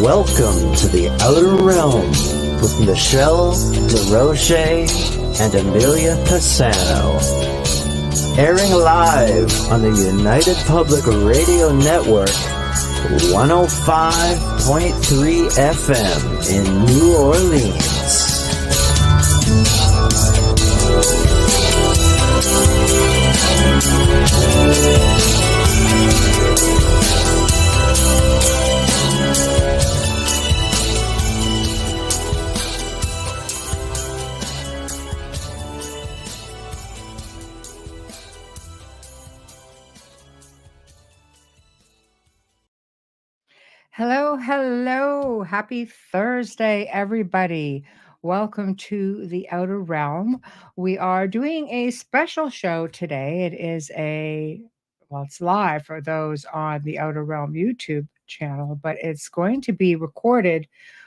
Welcome to the Outer Realm with Michelle Desrochers and Amelia Pisano. Airing live on the United Public Radio Network, 105.3 FM in New Orleans. Hello, hello. Happy Thursday, everybody. Welcome to the Outer Realm. We are doing a special show today. It's live for those on the Outer Realm YouTube channel, but it's going to be recorded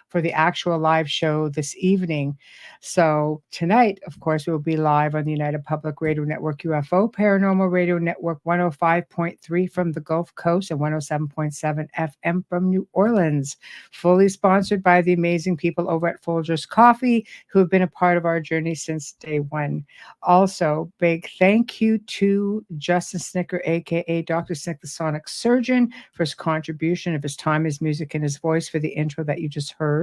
for the actual live show this evening. So tonight, of course, we'll be live on the United Public Radio Network UFO Paranormal Radio Network 105.3 from the Gulf Coast and 107.7 FM from New Orleans. Fully sponsored by the amazing people over at Folgers Coffee who have been a part of our journey since day one. Also, big thank you to Justin Snicker, aka Dr. Snick the Sonic Surgeon, for his contribution of his time, his music, and his voice for the intro that you just heard.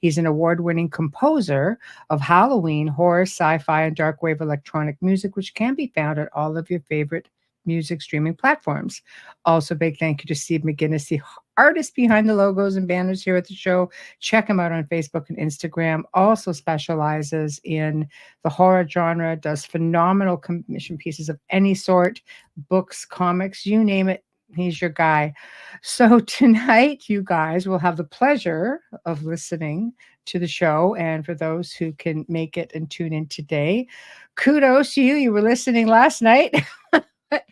He's an award-winning composer of Halloween, horror, sci-fi, and dark wave electronic music, which can be found at all of your favorite music streaming platforms. Also, big thank you to Steve McGinnis, the artist behind the logos and banners here at the show. Check him out on Facebook and Instagram. Also specializes in the horror genre, does phenomenal commission pieces of any sort, books, comics, you name it. He's your guy. So tonight, you guys will have the pleasure of listening to the show. And for those who can make it and tune in today, kudos to you. You were listening last night.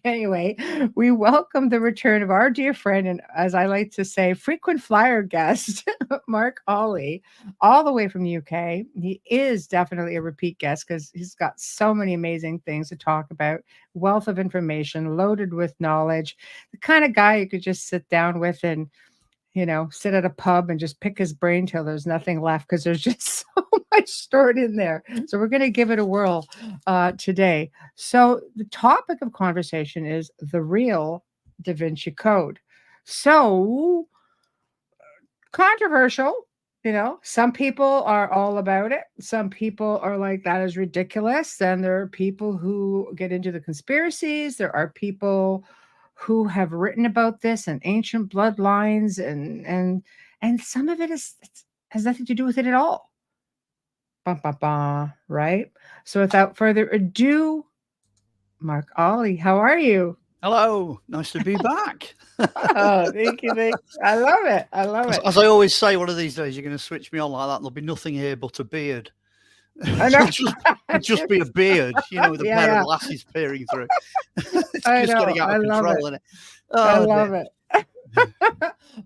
Anyway, we welcome the return of our dear friend, and as I like to say, frequent flyer guest, Mark Olly, all the way from the UK. He is definitely a repeat guest because he's got so many amazing things to talk about, wealth of information, loaded with knowledge, the kind of guy you could just sit down with and, you know, sit at a pub and just pick his brain till there's nothing left because there's just so much stored in there. So we're going to give it a whirl today. So the topic of conversation is the real Da Vinci Code. So controversial, you know, some people are all about it. Some people are like, that is ridiculous. Then there are people who get into the conspiracies. There are people who have written about this and ancient bloodlines, and some of it has nothing to do with it at all. Right? So without further ado, Mark Olly, how are you? Hello, nice to be back. Oh, thank you. I love it. I love it. As I always say, one of these days you're going to switch me on like that. There'll be nothing here but a beard. I know. It'll just be a beard, you know, with a pair of glasses peering through. It's I just know. getting out of control, isn't it? I love it.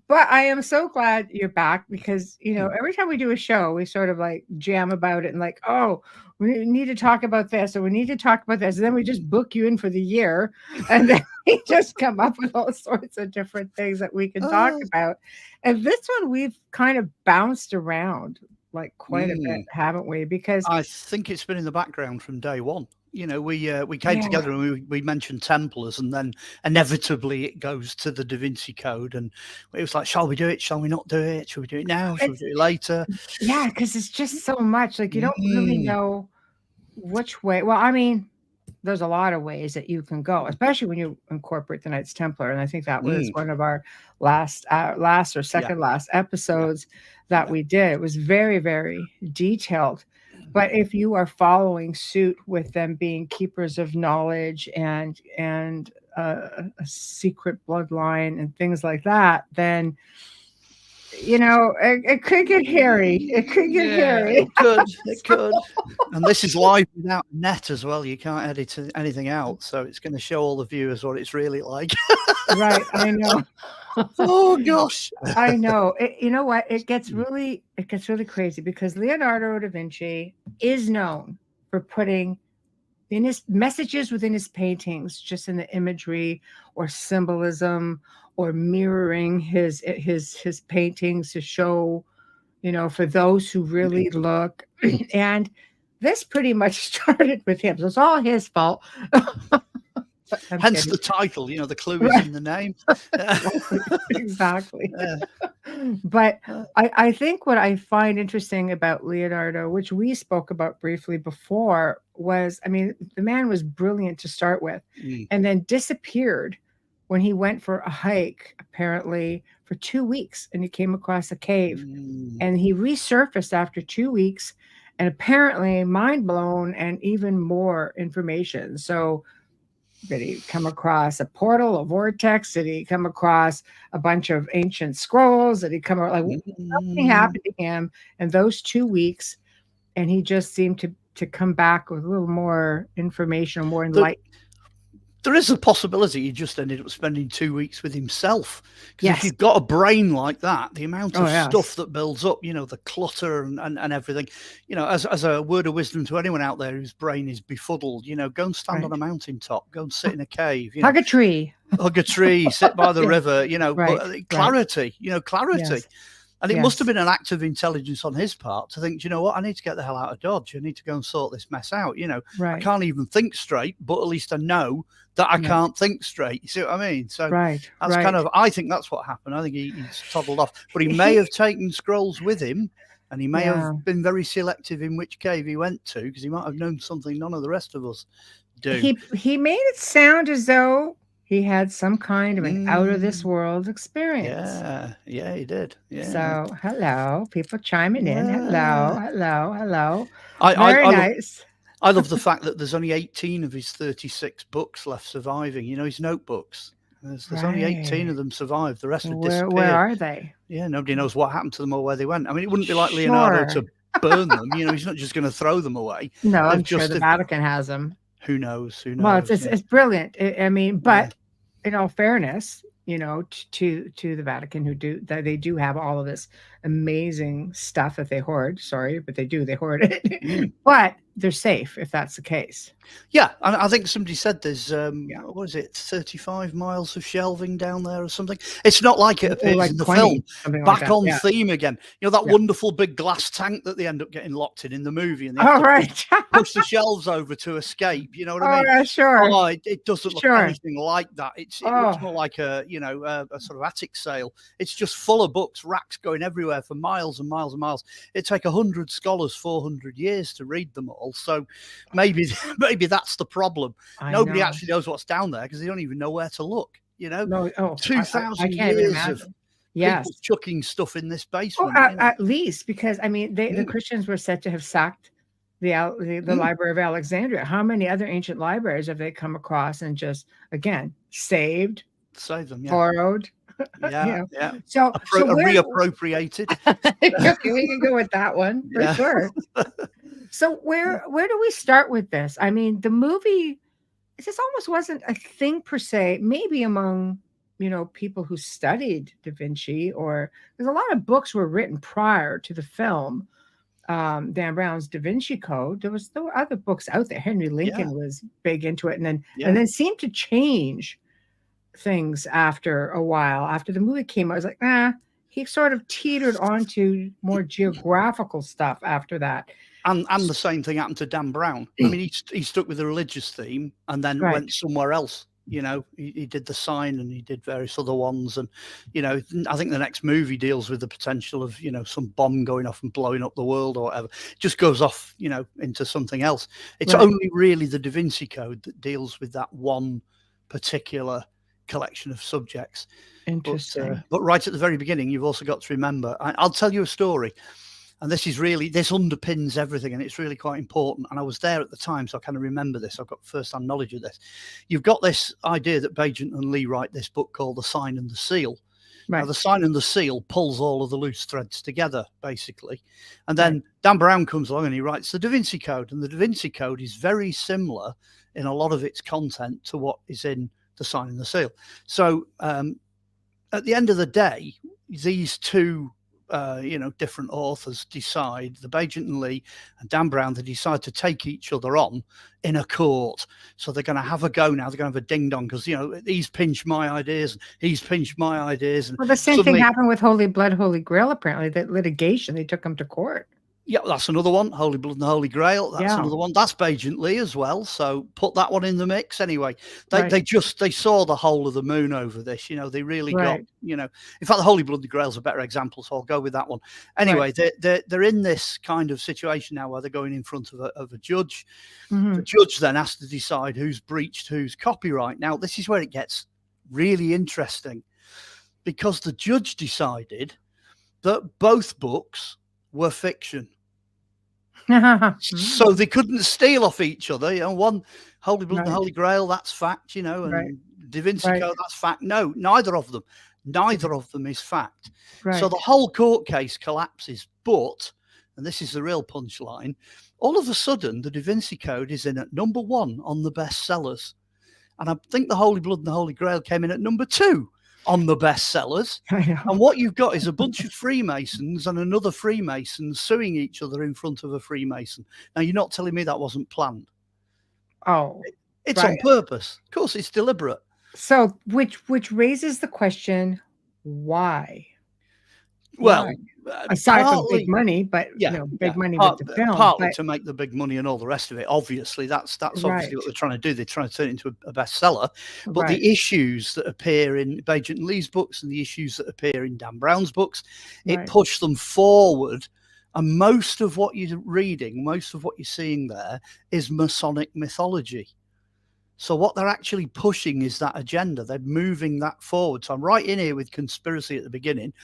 But I am so glad you're back because, you know, every time we do a show, we sort of like jam about it and like, oh, we need to talk about this or we need to talk about this. And then we just book you in for the year and then we just come up with all sorts of different things that we can talk about. And this one, we've kind of bounced around like quite a bit, haven't we? Because I think it's been in the background from day one. You know, we came together and we mentioned Templars, and then inevitably it goes to the Da Vinci Code, and it was like, shall we do it? Shall we not do it? Shall we do it now? Shall we do it later? Yeah, because it's just so much. Like you don't really know which way. Well, I mean, there's a lot of ways that you can go, especially when you incorporate the Knights Templar, and I think that was one of our last or second last episodes that we did. It was very, very detailed. But if you are following suit with them being keepers of knowledge and a secret bloodline and things like that, then, you know, it could get hairy. It could get hairy. It could. And this is live without net as well. You can't edit anything out. So it's going to show all the viewers what it's really like. Right. I know. Oh gosh. I know. You know what? It gets really crazy because Leonardo da Vinci is known for putting in his messages within his paintings, just in the imagery or symbolism or mirroring his paintings to show, for those who really look. And this pretty much started with him. So it's all his fault. Hence the title, the clue is in the name. Exactly. But I think what I find interesting about Leonardo, which we spoke about briefly before, was, the man was brilliant to start with, and then disappeared when he went for a hike, apparently for 2 weeks, and he came across a cave, and he resurfaced after 2 weeks, and apparently mind blown and even more information. So did he come across a portal, a vortex? Did he come across a bunch of ancient scrolls? Did he come like something happened to him in those 2 weeks, and he just seemed to come back with a little more information, more enlightened. There is a possibility he just ended up spending 2 weeks with himself. Because Yes. if you've got a brain like that, the amount of yes. stuff that builds up, the clutter and everything, as a word of wisdom to anyone out there whose brain is befuddled, go and stand on a mountaintop, go and sit in a cave. Hug a tree. Hug a tree, sit by the river, clarity, clarity. Yes. And it must have been an act of intelligence on his part to think, you know what, I need to get the hell out of Dodge. I need to go and sort this mess out. I can't even think straight, but at least I know that I can't think straight. You see what I mean? So that's kind of, I think that's what happened. I think he's toddled off, but he may have taken scrolls with him, and he may have been very selective in which cave he went to, because he might have known something none of the rest of us do. He made it sound as though he had some kind of an out of this world experience. Yeah, he did. Yeah. So hello, people chiming in. Hello. Very nice. I love the fact that there's only 18 of his 36 books left surviving. His notebooks. There's only 18 of them survived. The rest have disappeared. Where are they? Yeah, nobody knows what happened to them or where they went. It wouldn't be like Leonardo to burn them. He's not just going to throw them away. No, I'm sure the Vatican has them. Who knows? Well, it's brilliant. But in all fairness, to the Vatican, they do have all of this amazing stuff that they hoard. Sorry, but they hoard it. But they're safe if that's the case. Yeah, and I think somebody said there's what is it, 35 miles of shelving down there or something. It's not like it appears in the 20, film. Back on theme again. That wonderful big glass tank that they end up getting locked in the movie, and they have to push the shelves over to escape. You know what I mean? Yeah, sure. Oh, it doesn't look anything like that. It looks more like a sort of attic sale. It's just full of books, racks going everywhere for miles and miles and miles. It'd take 100 scholars 400 years to read them all. So maybe that's the problem. Nobody actually knows what's down there because they don't even know where to look. 2,000 years of people chucking stuff in this basement. At least because the Christians were said to have sacked the Library of Alexandria. How many other ancient libraries have they come across and just saved, them, borrowed? Yeah. So reappropriated. We can go with that one for sure. So where do we start with this? The movie, this almost wasn't a thing per se, maybe among, people who studied Da Vinci, or there's a lot of books were written prior to the film. Dan Brown's Da Vinci Code. There were other books out there. Henry Lincoln was big into it, and then seemed to change things after a while. After the movie came out, I was like, he sort of teetered onto more geographical stuff after that. And the same thing happened to Dan Brown. He stuck with the religious theme and then went somewhere else. He did The Sign and he did various other ones. And, I think the next movie deals with the potential of, some bomb going off and blowing up the world or whatever. It just goes off, into something else. It's only really the Da Vinci Code that deals with that one particular collection of subjects. Interesting. But right at the very beginning, you've also got to remember, I'll tell you a story. And this underpins everything, and it's really quite important. And I was there at the time, so I kind of remember this. I've got first-hand knowledge of this. You've got this idea that Bagent and Lee write this book called The Sign and the Seal. Right. Now, The Sign and the Seal pulls all of the loose threads together, basically. And then Dan Brown comes along and he writes the Da Vinci Code. And the Da Vinci Code is very similar in a lot of its content to what is in The Sign and the Seal. So at the end of the day, these two different authors decide, the Bagent and Lee and Dan Brown, they decide to take each other on in a court. So they're going to have a go now. They're going to have a ding dong because, he's pinched my ideas, he's pinched my ideas. And well, the same thing happened with Holy Blood, Holy Grail, apparently, that litigation, they took them to court. Yeah, that's another one. Holy Blood and the Holy Grail. That's another one. That's Bagent Lee as well. So put that one in the mix. Anyway, they saw the whole of the moon over this. They really got. In fact, the Holy Blood and the Grail is a better example. So I'll go with that one. Anyway, they're in this kind of situation now where they're going in front of a judge. Mm-hmm. The judge then has to decide who's breached whose copyright. Now, this is where it gets really interesting, because the judge decided that both books were fiction. So they couldn't steal off each other. One, Holy Blood and the Holy Grail, that's fact, and Da Vinci Code, that's fact. No, neither of them is fact. So the whole court case collapses. But, and this is the real punchline, all of a sudden the Da Vinci Code is in at number 1 on the bestsellers. And I think the Holy Blood and the Holy Grail came in at number 2 on the bestsellers. And what you've got is a bunch of Freemasons and another Freemason suing each other in front of a Freemason. Now, you're not telling me that wasn't planned. Oh, it's on purpose. Of course, it's deliberate. So, which raises the question, why? Well, aside from big money, but big money with the film, partly to make the big money and all the rest of it. Obviously, that's obviously what they're trying to do. They're trying to turn it into a bestseller. But the issues that appear in Bagent and Lee's books and the issues that appear in Dan Brown's books, it pushed them forward. And most of what you're reading, most of what you're seeing there is Masonic mythology. So what they're actually pushing is that agenda. They're moving that forward. So I'm right in here with conspiracy at the beginning.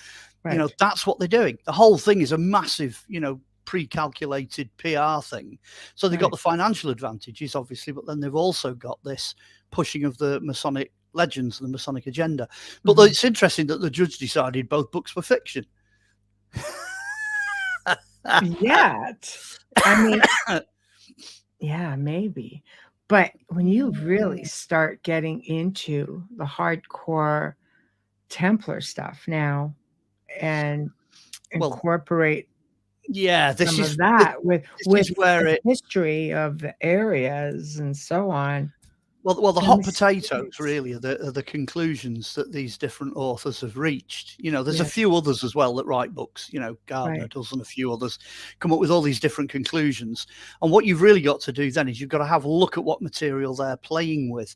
That's what they're doing. The whole thing is a massive, pre-calculated PR thing. So they've got the financial advantages, obviously, but then they've also got this pushing of the Masonic legends and the Masonic agenda. But it's interesting that the judge decided both books were fiction. I mean, yeah, maybe. But when you really start getting into the hardcore Templar stuff now and incorporate this is that with the history of the areas and so on. Well, the hot potatoes really are the conclusions that these different authors have reached. There's a few others as well that write books. Gardner does, and a few others come up with all these different conclusions. And what you've really got to do then is you've got to have a look at what material they're playing with.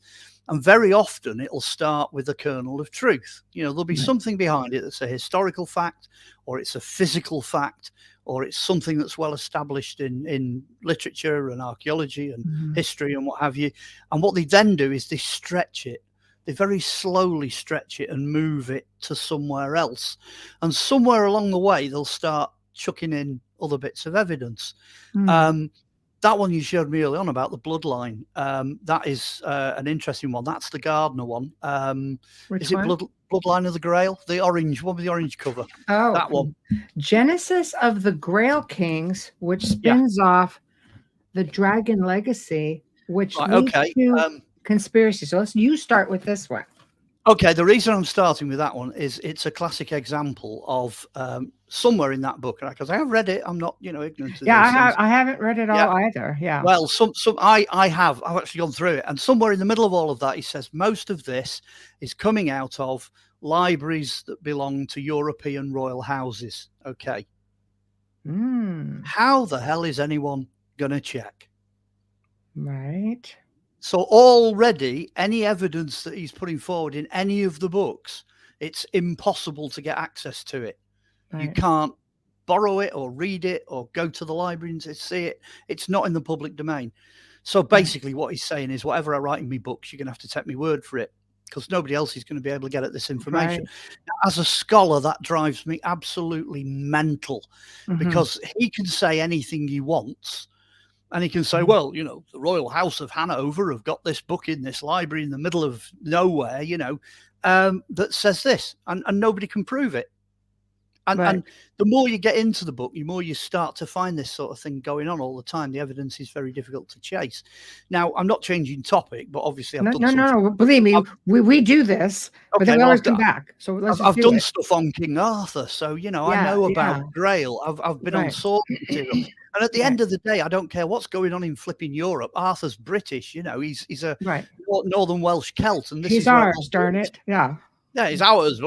And very often it'll start with a kernel of truth. There'll be something behind it that's a historical fact, or it's a physical fact, or it's something that's well established in literature and archaeology and history and what have you. And what they then do is they stretch it. They very slowly stretch it and move it to somewhere else. And somewhere along the way, they'll start chucking in other bits of evidence. That one you showed me early on about the Bloodline, that is an interesting one. That's the Gardner one. Which is it one? Bloodline of the Grail? The orange one with the orange cover. Oh, that one. Genesis of the Grail Kings, which spins off the Dragon Legacy, which leads to conspiracy. So you start with this one. Okay, the reason I'm starting with that one is it's a classic example of somewhere in that book, because I have read it. I'm not, ignorant of these things. I haven't read it all either. Yeah. Well, I have. I've actually gone through it, and somewhere in the middle of all of that, he says most of this is coming out of libraries that belong to European royal houses. Okay. How the hell is anyone going to check? Right. So already any evidence that he's putting forward in any of the books, it's impossible to get access to it. Right. You can't borrow it or read it or go to the library and see it. It's not in the public domain. So basically what he's saying is whatever I write in my books, you're going to have to take my word for it, because nobody else is going to be able to get at this information. Right. Now, as a scholar, that drives me absolutely mental, because he can say anything he wants. And he can say, well, the Royal House of Hanover have got this book in this library in the middle of nowhere, that says this, and nobody can prove it. And the more you get into the book, the more you start to find this sort of thing going on all the time. The evidence is very difficult to chase. Now, I'm not changing topic, but obviously I've done no. Believe me, we do this, but then we always come back. So I've done stuff on King Arthur, so I know about Grail. I've been on sword material, and at the end of the day, I don't care what's going on in flipping Europe. Arthur's British, he's a Northern Welsh Celt, and this he's is ours, darn it. Yeah, he's ours.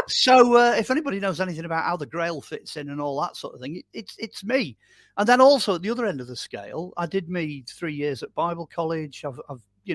So if anybody knows anything about how the Grail fits in and all that sort of thing, it's me. And then also at the other end of the scale, I did me 3 years at Bible college. I've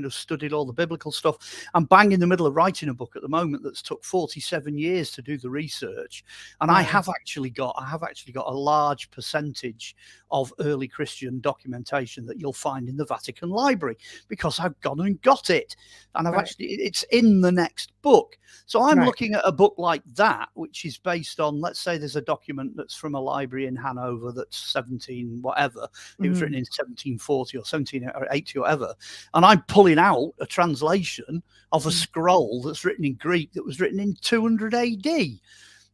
studied all the biblical stuff. I'm bang in the middle of writing a book at the moment that's took 47 years to do the research, and I have actually got a large percentage of early Christian documentation that you'll find in the Vatican Library, because I've gone and got it, and it's in the next book. So I'm looking at a book like that, which is based on, let's say there's a document that's from a library in Hanover that's 17 whatever, it was written in 1740 or 1780 or whatever, and I'm pulling out a translation of a scroll that's written in Greek that was written in 200 AD.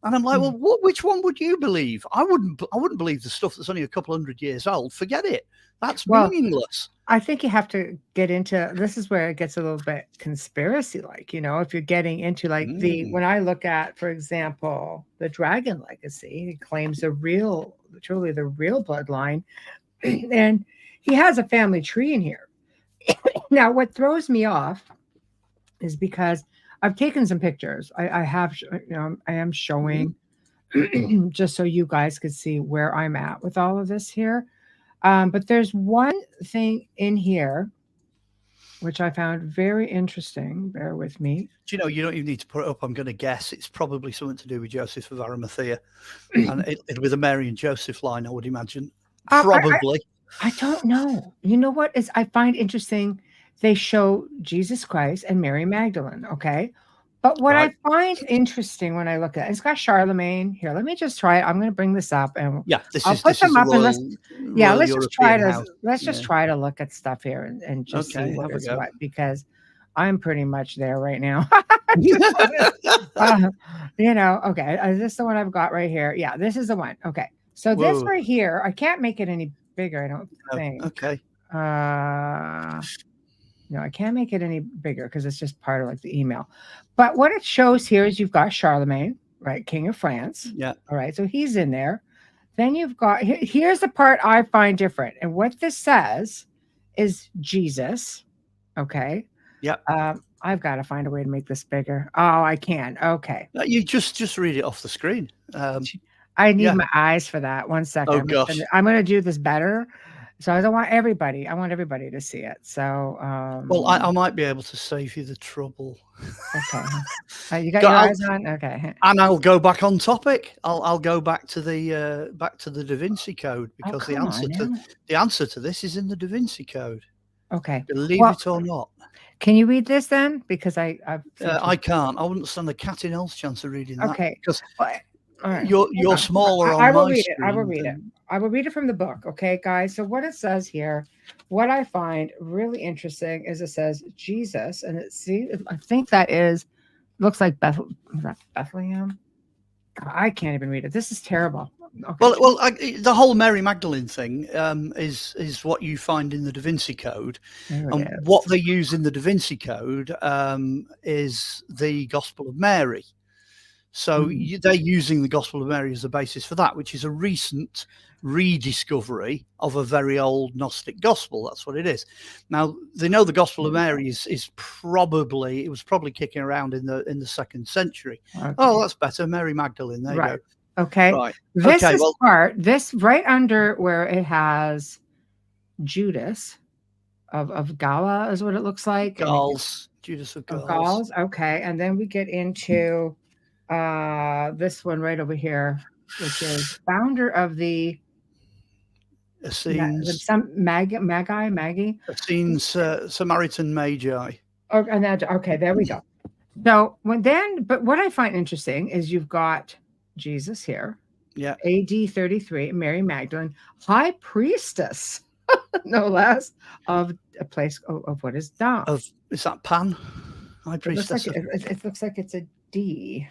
And I'm like, well, which one would you believe? I wouldn't believe the stuff that's only a couple hundred years old. Forget it. That's meaningless. I think you have to get into, this is where it gets a little bit conspiracy-like, if you're getting into when I look at, for example, the Dragon Legacy, it claims truly the real bloodline, and he has a family tree in here. Now, what throws me off is because I've taken some pictures. I am showing just so you guys could see where I'm at with all of this here. But there's one thing in here which I found very interesting. Bear with me. Do you know, you don't even need to put it up. I'm going to guess it's probably something to do with Joseph of Arimathea. And it'll be the Mary and Joseph line, I would imagine. Probably. I don't know. You know what is I find interesting? They show Jesus Christ and Mary Magdalene, okay? But what I find interesting when I look at it, it's got Charlemagne here. Let me just try it. I'm going to bring this up, and I'll put them up. Let's just try to look at stuff here and just see what is what, because I'm pretty much there right now. Okay. Is this the one I've got right here? Yeah, this is the one. Okay. So this right here, I can't make it any bigger, I don't think. Okay. No, I can't make it any bigger because it's just part of the email. But what it shows here is you've got Charlemagne, right? King of France. Yeah. All right. So he's in there. Then you've got, here's the part I find different. And what this says is Jesus. Okay. Yeah. I've got to find a way to make this bigger. Oh, I can. Okay. You just read it off the screen. I need my eyes for that. 1 second. Oh, gosh. I'm going to do this better. So I want everybody to see it. So, well, I might be able to save you the trouble. Okay. You got your eyes on? Okay. And I'll go back on topic. I'll go back to the Da Vinci Code, because the answer to this is in the Da Vinci Code. Okay. Believe it or not. Can you read this then? Because I can't. I wouldn't stand a cat in hell's chance of reading that. Okay. Because right. You're smaller on I will my read screen. it. I will read it. I will read it from the book. Okay, guys. So what it says here, what I find really interesting is it says Jesus, and I think that looks like Bethlehem. God, I can't even read it. This is terrible. Okay. Well, the whole Mary Magdalene thing is what you find in the Da Vinci Code, and what they use in the Da Vinci Code is the Gospel of Mary. So they're using the Gospel of Mary as the basis for that, which is a recent rediscovery of a very old Gnostic gospel. That's what it is. Now they know the Gospel of Mary was probably kicking around in the 2nd century. Okay. Oh, that's better. Mary Magdalene. There you go. Okay. Right. This right under where it has Judas of Gala is what it looks like. Judas of Gauls. Okay. And then we get into this one right over here, which is founder of the Essenes, Maggie. Essenes, Samaritan Magi. Oh, and okay, there we go. So but what I find interesting is you've got Jesus here. Yeah. AD 33, Mary Magdalene, high priestess, no less, of a place of what is done. Is that Pan? High priestess. It looks like it's a D.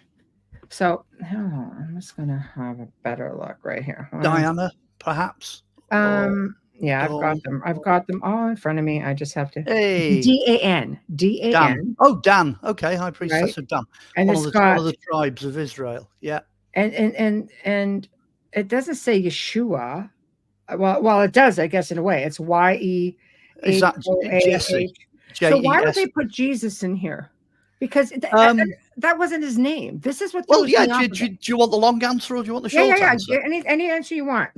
So hold on, I'm just gonna have a better look right here. Hold on. Diana, perhaps. Yeah, I've got Dawn. them. I've got them all in front of me. I just have to. Hey, Dan, Dan. Dan, Oh, Dan. Okay, High right? Priestess of Dan. And One it's of got the tribes of Israel. Yeah. and it doesn't say Yeshua. Well, it does, I guess, in a way. It's Is that Jesse? Yehoah. So why would JES. they put Jesus in here? Because that wasn't his name. This is what Well, throws yeah. me off of Do it. you want the long answer or do you want the Yeah, short answer? Any answer you want.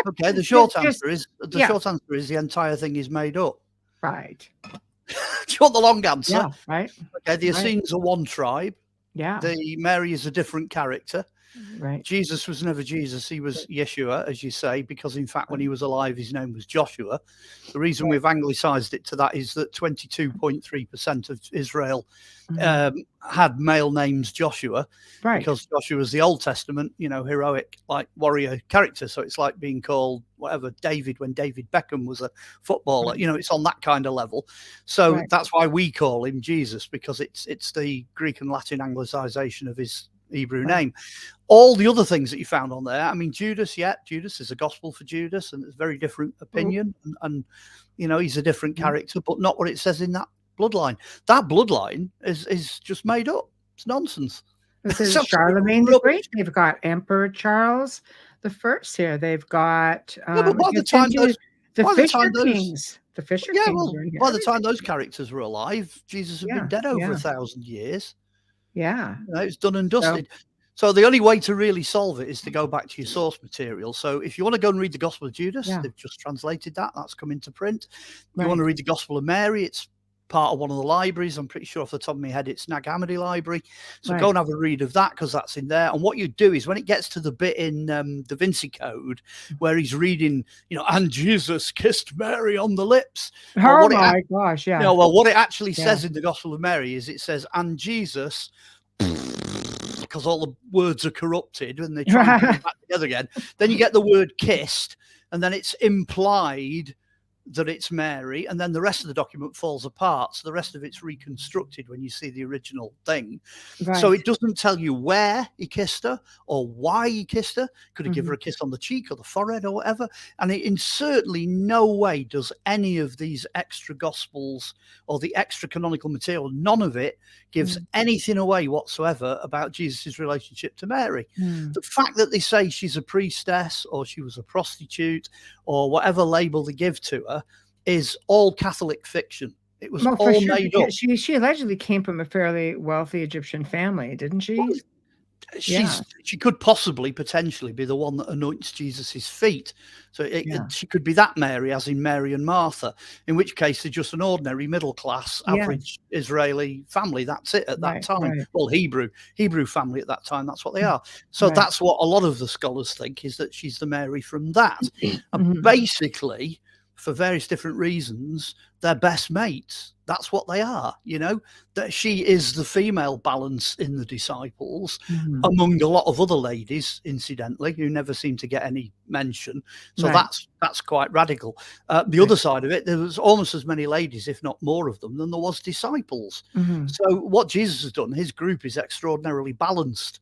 Okay. The short Just- answer is yeah. short answer is the entire thing is made up. Right. Do you want the long answer? Yeah. Right. Okay. The Right. Essenes are one tribe. Yeah. The Mary is a different character. Right. Jesus was never Jesus. He was Yeshua, as you say, because in fact, when he was alive, his name was Joshua. The reason we've anglicized it to that is that 22.3% of Israel had male names Joshua, Right. because Joshua was the Old Testament, heroic, like warrior character. So it's like being called whatever David when David Beckham was a footballer. Right. It's on that kind of level. So Right. that's why we call him Jesus, because it's the Greek and Latin anglicization of his Hebrew name. All the other things that you found on there, I mean, Judas is a gospel for Judas, and it's a very different opinion, and he's a different character, but not what it says in that bloodline. That bloodline is just made up. It's nonsense. This is Charlemagne the Great. They've got Emperor Charles the First here. They've got but by the time those Kings. The Fisher Kings. Well, by the time those characters were alive, Jesus had been dead over 1,000 years. Yeah. It's done and dusted. So the only way to really solve it is to go back to your source material. So if you want to go and read the Gospel of Judas, they've just translated that. That's come into print. You want to read the Gospel of Mary, it's part of one of the libraries. I'm pretty sure off the top of my head, it's Nag Hammadi Library. So go and have a read of that, because that's in there. And what you do is when it gets to the bit in Da Vinci Code where he's reading, and Jesus kissed Mary on the lips. Oh my gosh, yeah. Well, what it actually says in the Gospel of Mary is it says, and Jesus, because all the words are corrupted and they try to put it back together again. Then you get the word kissed, and then it's implied that it's Mary, and then the rest of the document falls apart. So the rest of it's reconstructed when you see the original thing. Right. So it doesn't tell you where he kissed her or why he kissed her. Could he give her a kiss on the cheek or the forehead or whatever? And it in certainly no way does any of these extra gospels or the extra canonical material, none of it gives anything away whatsoever about Jesus' relationship to Mary. The fact that they say she's a priestess or she was a prostitute or whatever label they give to her is all Catholic fiction. It was all made up. She allegedly came from a fairly wealthy Egyptian family, didn't she? Well, she could potentially be the one that anoints Jesus's feet. So she could be that Mary, as in Mary and Martha, in which case they're just an ordinary middle class average Israeli family. That's it at that time. Right. Well, Hebrew family at that time. That's what they are. So that's what a lot of the scholars think, is that she's the Mary from that. And basically, for various different reasons, they're best mates. That's what they are, that she is the female balance in the disciples, among a lot of other ladies, incidentally, who never seem to get any mention. So that's quite radical. The other side of it, there was almost as many ladies, if not more of them, than there was disciples. So what Jesus has done, his group is extraordinarily balanced.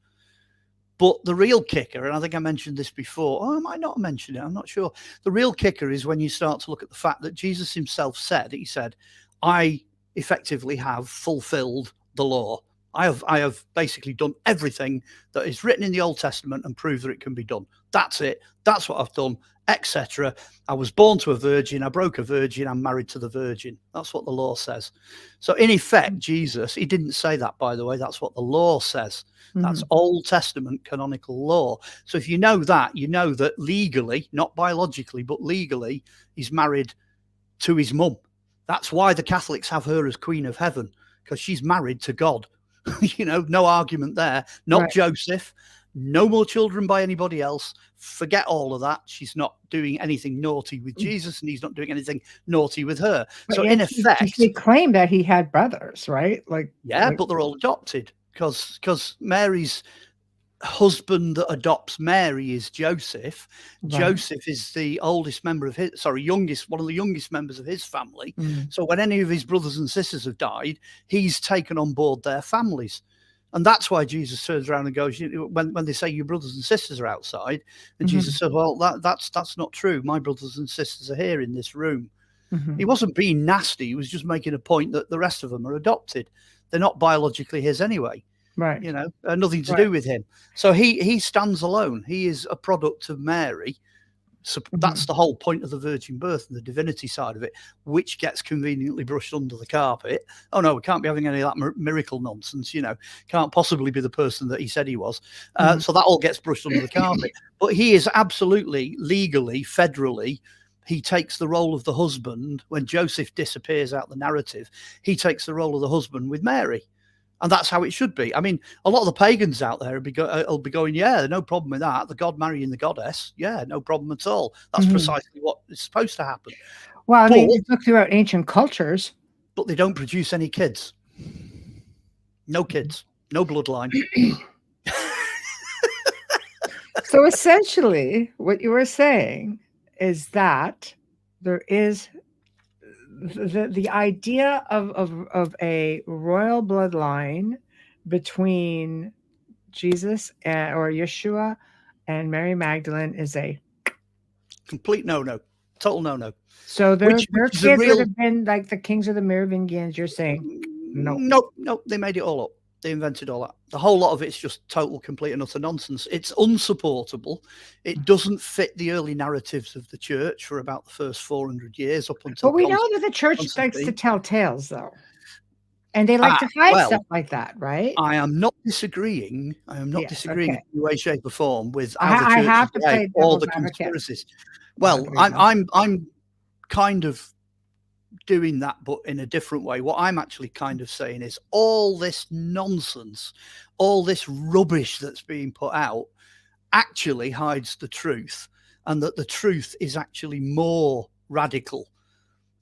But the real kicker, and I think I mentioned this before, I might not have mentioned it, I'm not sure. The real kicker is when you start to look at the fact that Jesus himself said, I effectively have fulfilled the law. I have basically done everything that is written in the Old Testament and proved that it can be done. That's it. That's what I've done, etc. I was born to a virgin. I broke a virgin. I'm married to the virgin. That's what the law says. So in effect, Jesus, he didn't say that, by the way. That's what the law says. That's Old Testament canonical law. So if you know that legally, not biologically, but legally, he's married to his mum. That's why the Catholics have her as Queen of Heaven, because she's married to God. No argument there. Not Joseph. No more children by anybody else. Forget all of that. She's not doing anything naughty with Jesus, and he's not doing anything naughty with her. But so in effect, they claim that he had brothers, right? But they're all adopted, because Mary's husband that adopts Mary is Joseph. Joseph is the oldest member of one of the youngest members of his family. So when any of his brothers and sisters have died, he's taken on board their families. And that's why Jesus turns around and goes, when they say your brothers and sisters are outside, and Jesus said, well, that's not true. My brothers and sisters are here in this room. He wasn't being nasty. He was just making a point that the rest of them are adopted. They're not biologically his anyway. Right. You know, nothing to do with him. So he stands alone. He is a product of Mary. So that's the whole point of the virgin birth and the divinity side of it, which gets conveniently brushed under the carpet. Oh no, we can't be having any of that miracle nonsense. You know, can't possibly be the person that he said he was. So that all gets brushed under the carpet. But he is absolutely legally, federally, he takes the role of the husband. When Joseph disappears out the narrative, he takes the role of the husband with Mary. And that's how it should be. I mean, a lot of the pagans out there will be going, yeah, no problem with that. The god marrying the goddess. Yeah, no problem at all. That's precisely what is supposed to happen. Well, I mean, you look throughout ancient cultures. But they don't produce any kids. No kids. No bloodline. So essentially, what you were saying is that there is the idea of a royal bloodline between Jesus or Yeshua and Mary Magdalene is a complete no-no, total no-no. So their kids would have been like the kings of the Merovingians. You're saying no, they made it all up. They invented all that. The whole lot of it's just total, complete and utter nonsense. It's unsupportable. It doesn't fit the early narratives of the church for about the first 400 years up until. But we know that the church likes to tell tales, though. And they like to hide stuff like that, right? I am not disagreeing. I am not disagreeing in any way, shape, or form with how the church have to play all the conspiracies. Well, I'm kind of doing that, but in a different way. What I'm actually kind of saying is all this nonsense, all this rubbish that's being put out actually hides the truth, and that the truth is actually more radical.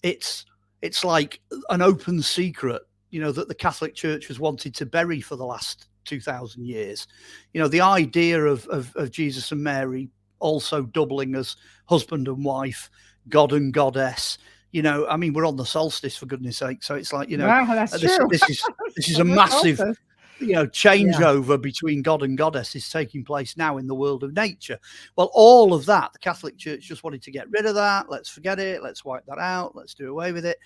It's like an open secret, you know, that the Catholic Church has wanted to bury for the last 2,000 years. You know, the idea of Jesus and Mary also doubling as husband and wife, God and goddess. You know, I mean, we're on the solstice, for goodness sake. So it's like, you know, this is a massive, you know, changeover between God and goddess is taking place now in the world of nature. Well, all of that, the Catholic Church just wanted to get rid of that. Let's forget it. Let's wipe that out. Let's do away with it.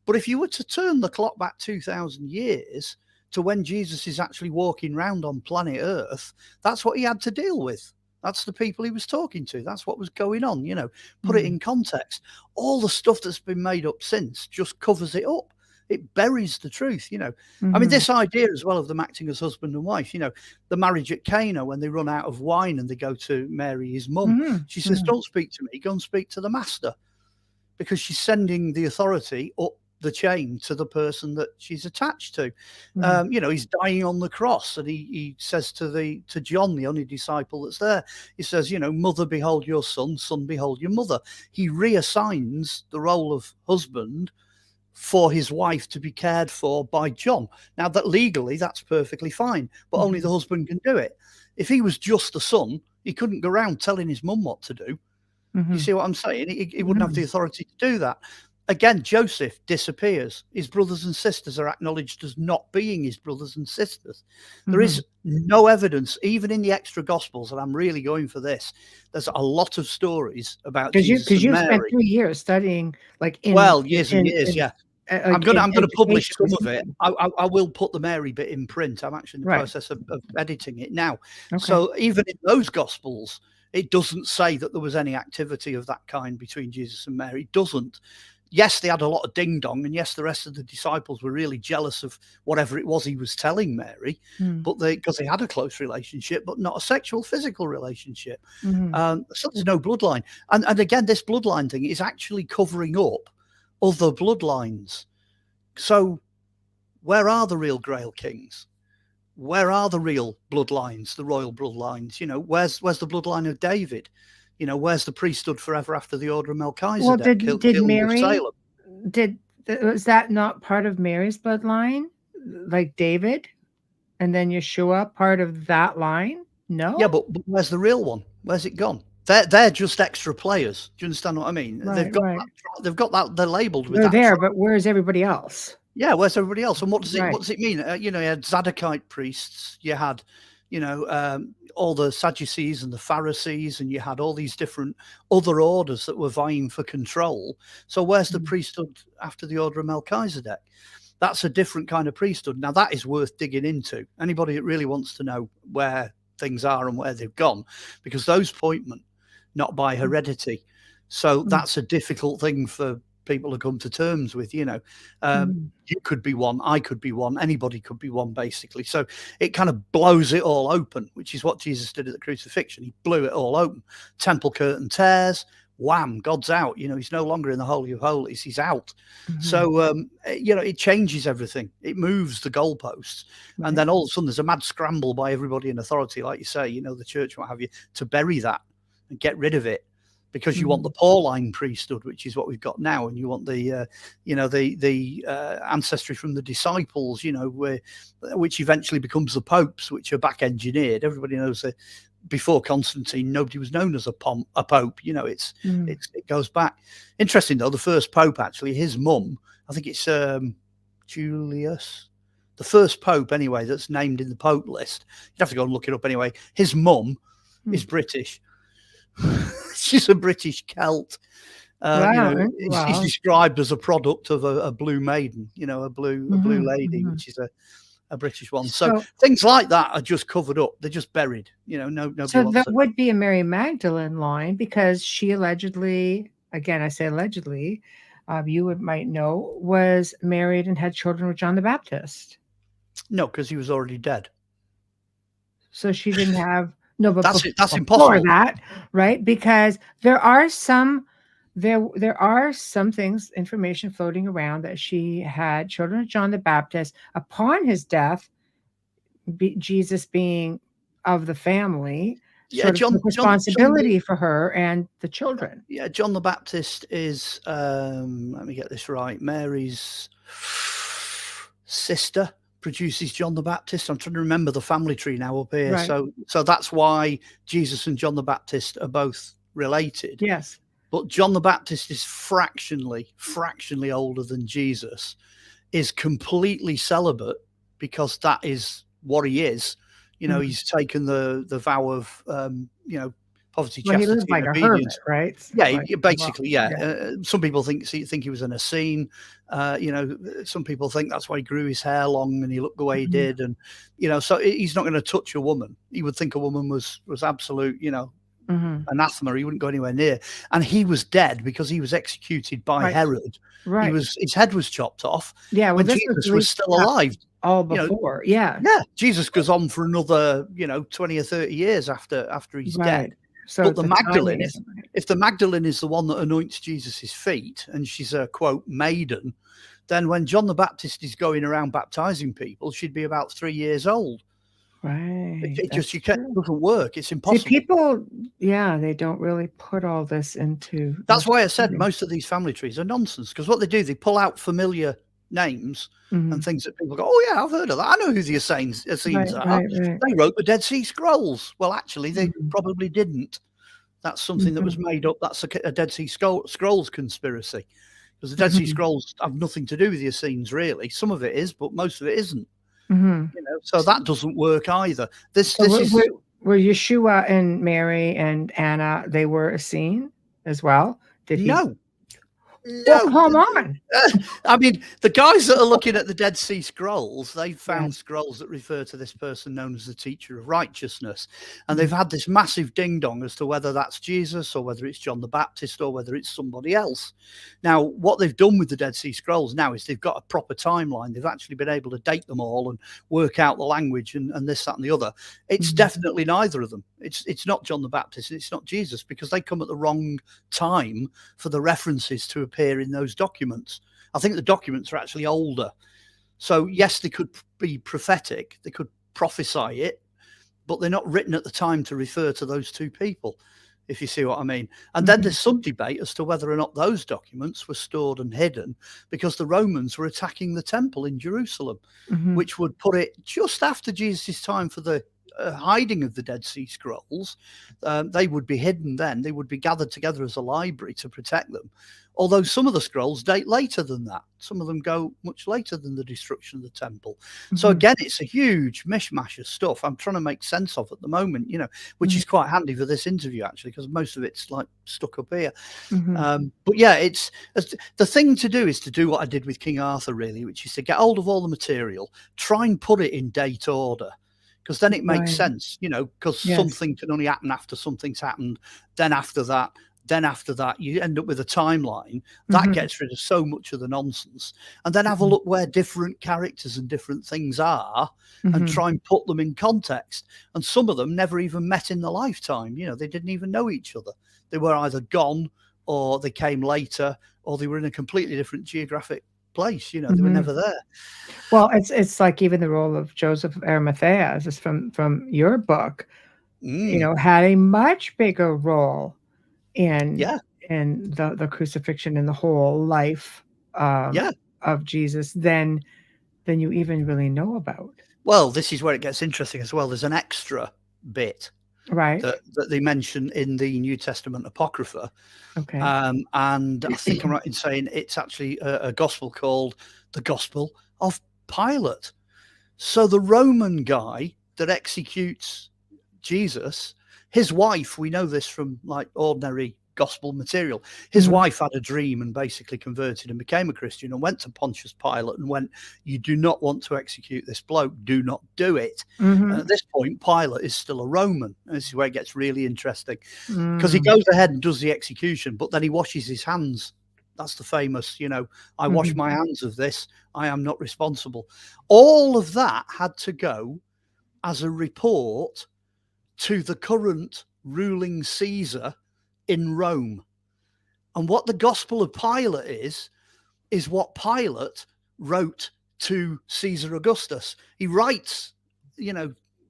But if you were to turn the clock back 2,000 years to when Jesus is actually walking around on planet Earth, that's what he had to deal with. That's the people he was talking to. That's what was going on, you know, put it in context. All the stuff that's been made up since just covers it up. It buries the truth, you know. I mean, this idea as well of them acting as husband and wife, you know, the marriage at Cana when they run out of wine and they go to Mary, his mum. She says, don't speak to me, go and speak to the master, because she's sending the authority up the chain to the person that she's attached to. You know, he's dying on the cross, and he says to John, the only disciple that's there, he says, you know, mother, behold your son, son, behold your mother. He reassigns the role of husband for his wife to be cared for by John. Now, that legally that's perfectly fine, but only the husband can do it. If he was just the son, he couldn't go around telling his mum what to do. You see what I'm saying? He wouldn't have the authority to do that. Again, Joseph disappears. His brothers and sisters are acknowledged as not being his brothers and sisters. There is no evidence, even in the extra Gospels, and I'm really going for this. There's a lot of stories about Jesus and Mary. Spent 3 years studying, like, years and years. I'm going to publish some of it. I will put the Mary bit in print. I'm actually in the process of editing it now. So even in those Gospels, it doesn't say that there was any activity of that kind between Jesus and Mary. It doesn't. Yes, they had a lot of ding-dong, and yes, the rest of the disciples were really jealous of whatever it was he was telling Mary, but because they had a close relationship, but not a sexual, physical relationship. So there's no bloodline. And again, this bloodline thing is actually covering up other bloodlines. So where are the real Grail kings? Where are the real bloodlines, the royal bloodlines? You know, where's the bloodline of David? You know, where's the priesthood forever after the order of Melchizedek? Well, did Mary, was that not part of Mary's bloodline? Like David and then Yeshua, part of that line? No? Yeah, but where's the real one? Where's it gone? They're just extra players. Do you understand what I mean? They've got that, they're labeled with that. They're there, but where's everybody else? Yeah, where's everybody else? And what does Right. it mean? You had Zadokite priests, you had, all the Sadducees and the Pharisees, and you had all these different other orders that were vying for control. So where's the priesthood after the order of Melchizedek? That's a different kind of priesthood. Now, that is worth digging into. Anybody that really wants to know where things are and where they've gone, because those appointment, not by heredity. So that's a difficult thing for people to come to terms with. You could be one, I could be one, anybody could be one, basically. So it kind of blows it all open, which is what Jesus did at the crucifixion. He blew it all open. Temple curtain tears, wham, God's out. He's no longer in the Holy of Holies, he's out. So it changes everything. It moves the goalposts. And then all of a sudden there's a mad scramble by everybody in authority, like you say, the church, what have you, to bury that and get rid of it, because you want the Pauline priesthood, which is what we've got now, and you want the ancestry from the disciples, which eventually becomes the popes, which are back engineered. Everybody knows that before Constantine, nobody was known as a pope. It goes back. Interesting though, the first pope, actually, his mum, I think it's Julius, the first pope anyway that's named in the pope list. You'd have to go and look it up anyway. His mum is British. She's a British Celt. He's described as a product of a blue maiden, a blue lady, which is a British one. So things like that are just covered up. They're just buried. Nobody so wants that would be a Mary Magdalene line, because she allegedly, again, I say allegedly, you might know, was married and had children with John the Baptist. No, because he was already dead. So she didn't have. No, but that's impossible. That, right? Because there are some things, information floating around that she had children with John the Baptist upon his death. Jesus being of the family, John responsibility for her and the children. Yeah, John the Baptist is. Let me get this right. Mary's sister produces John the Baptist. I'm trying to remember the family tree now up here. Right. So that's why Jesus and John the Baptist are both related. Yes. But John the Baptist is fractionally older than Jesus, is completely celibate, because that is what he is. He's taken the vow of, poverty, chastity, he lived like and a obedience. hermit, right? Yeah, basically, yeah. Some people think he was an Essene. Some people think that's why he grew his hair long and he looked the way he did. And, so he's not going to touch a woman. He would think a woman was absolute, anathema. He wouldn't go anywhere near. And he was dead because he was executed by Herod. Right. His head was chopped off. Yeah, when Jesus was still alive. All before, yeah. Jesus goes on for another, 20 or 30 years after he's dead. So but the Magdalene, if the Magdalene is the one that anoints Jesus's feet, and she's a quote maiden, then when John the Baptist is going around baptizing people, she'd be about 3 years old. Right. It doesn't work. It's impossible. See, people, they don't really put all this into. That's why I said most of these family trees are nonsense, because what they pull out familiar names and things that people go, oh yeah, I've heard of that. I know who the Essenes are. Right. They wrote the Dead Sea Scrolls. Well, actually, they probably didn't. That's something that was made up. That's a Dead Sea Scrolls conspiracy, because the Dead Sea Scrolls have nothing to do with the Essenes, really. Some of it is, but most of it isn't. So that doesn't work either. Were Yeshua and Mary and Anna, they were Essene as well? No. Well, come on. I mean, the guys that are looking at the Dead Sea Scrolls, they've found scrolls that refer to this person known as the teacher of righteousness. And they've had this massive ding-dong as to whether that's Jesus or whether it's John the Baptist or whether it's somebody else. Now, what they've done with the Dead Sea Scrolls now is they've got a proper timeline. They've actually been able to date them all and work out the language and this, that, and the other. It's definitely neither of them. It's not John the Baptist and it's not Jesus, because they come at the wrong time for the references to appear in those documents. I think the documents are actually older. So yes, they could be prophetic, they could prophesy it, but they're not written at the time to refer to those two people, if you see what I mean. And then there's some debate as to whether or not those documents were stored and hidden because the Romans were attacking the temple in Jerusalem, which would put it just after Jesus' time for the hiding of the Dead Sea Scrolls. They would be hidden then. They would be gathered together as a library to protect them. Although some of the scrolls date later than that. Some of them go much later than the destruction of the temple. So again, it's a huge mishmash of stuff I'm trying to make sense of at the moment, which is quite handy for this interview, actually, because most of it's like stuck up here. But yeah, it's the thing to do is to do what I did with King Arthur, really, which is to get hold of all the material, try and put it in date order, because then it makes sense, because something can only happen after something's happened. Then after that, you end up with a timeline that gets rid of so much of the nonsense. And then have a look where different characters and different things are and try and put them in context. And some of them never even met in their lifetime. They didn't even know each other. They were either gone, or they came later, or they were in a completely different geographic place. They were never there. Well, it's like even the role of Joseph of Arimathea, just from your book, had a much bigger role in the crucifixion and the whole life of Jesus than you even really know about. Well, this is where it gets interesting as well. There's an extra bit that they mention in the New Testament Apocrypha. Okay. And I think I'm right in saying it's actually a gospel called the Gospel of Pilate. So the Roman guy that executes Jesus, his wife, we know this from like ordinary gospel material, his wife had a dream and basically converted and became a Christian and went to Pontius Pilate and went, "You do not want to execute this bloke, do not do it." And at this point, Pilate is still a Roman. And this is where it gets really interesting, because he goes ahead and does the execution, but then he washes his hands. That's the famous, I wash my hands of this, I am not responsible. All of that had to go as a report to the current ruling Caesar in Rome. And what the Gospel of Pilate is what Pilate wrote to Caesar Augustus. He writes,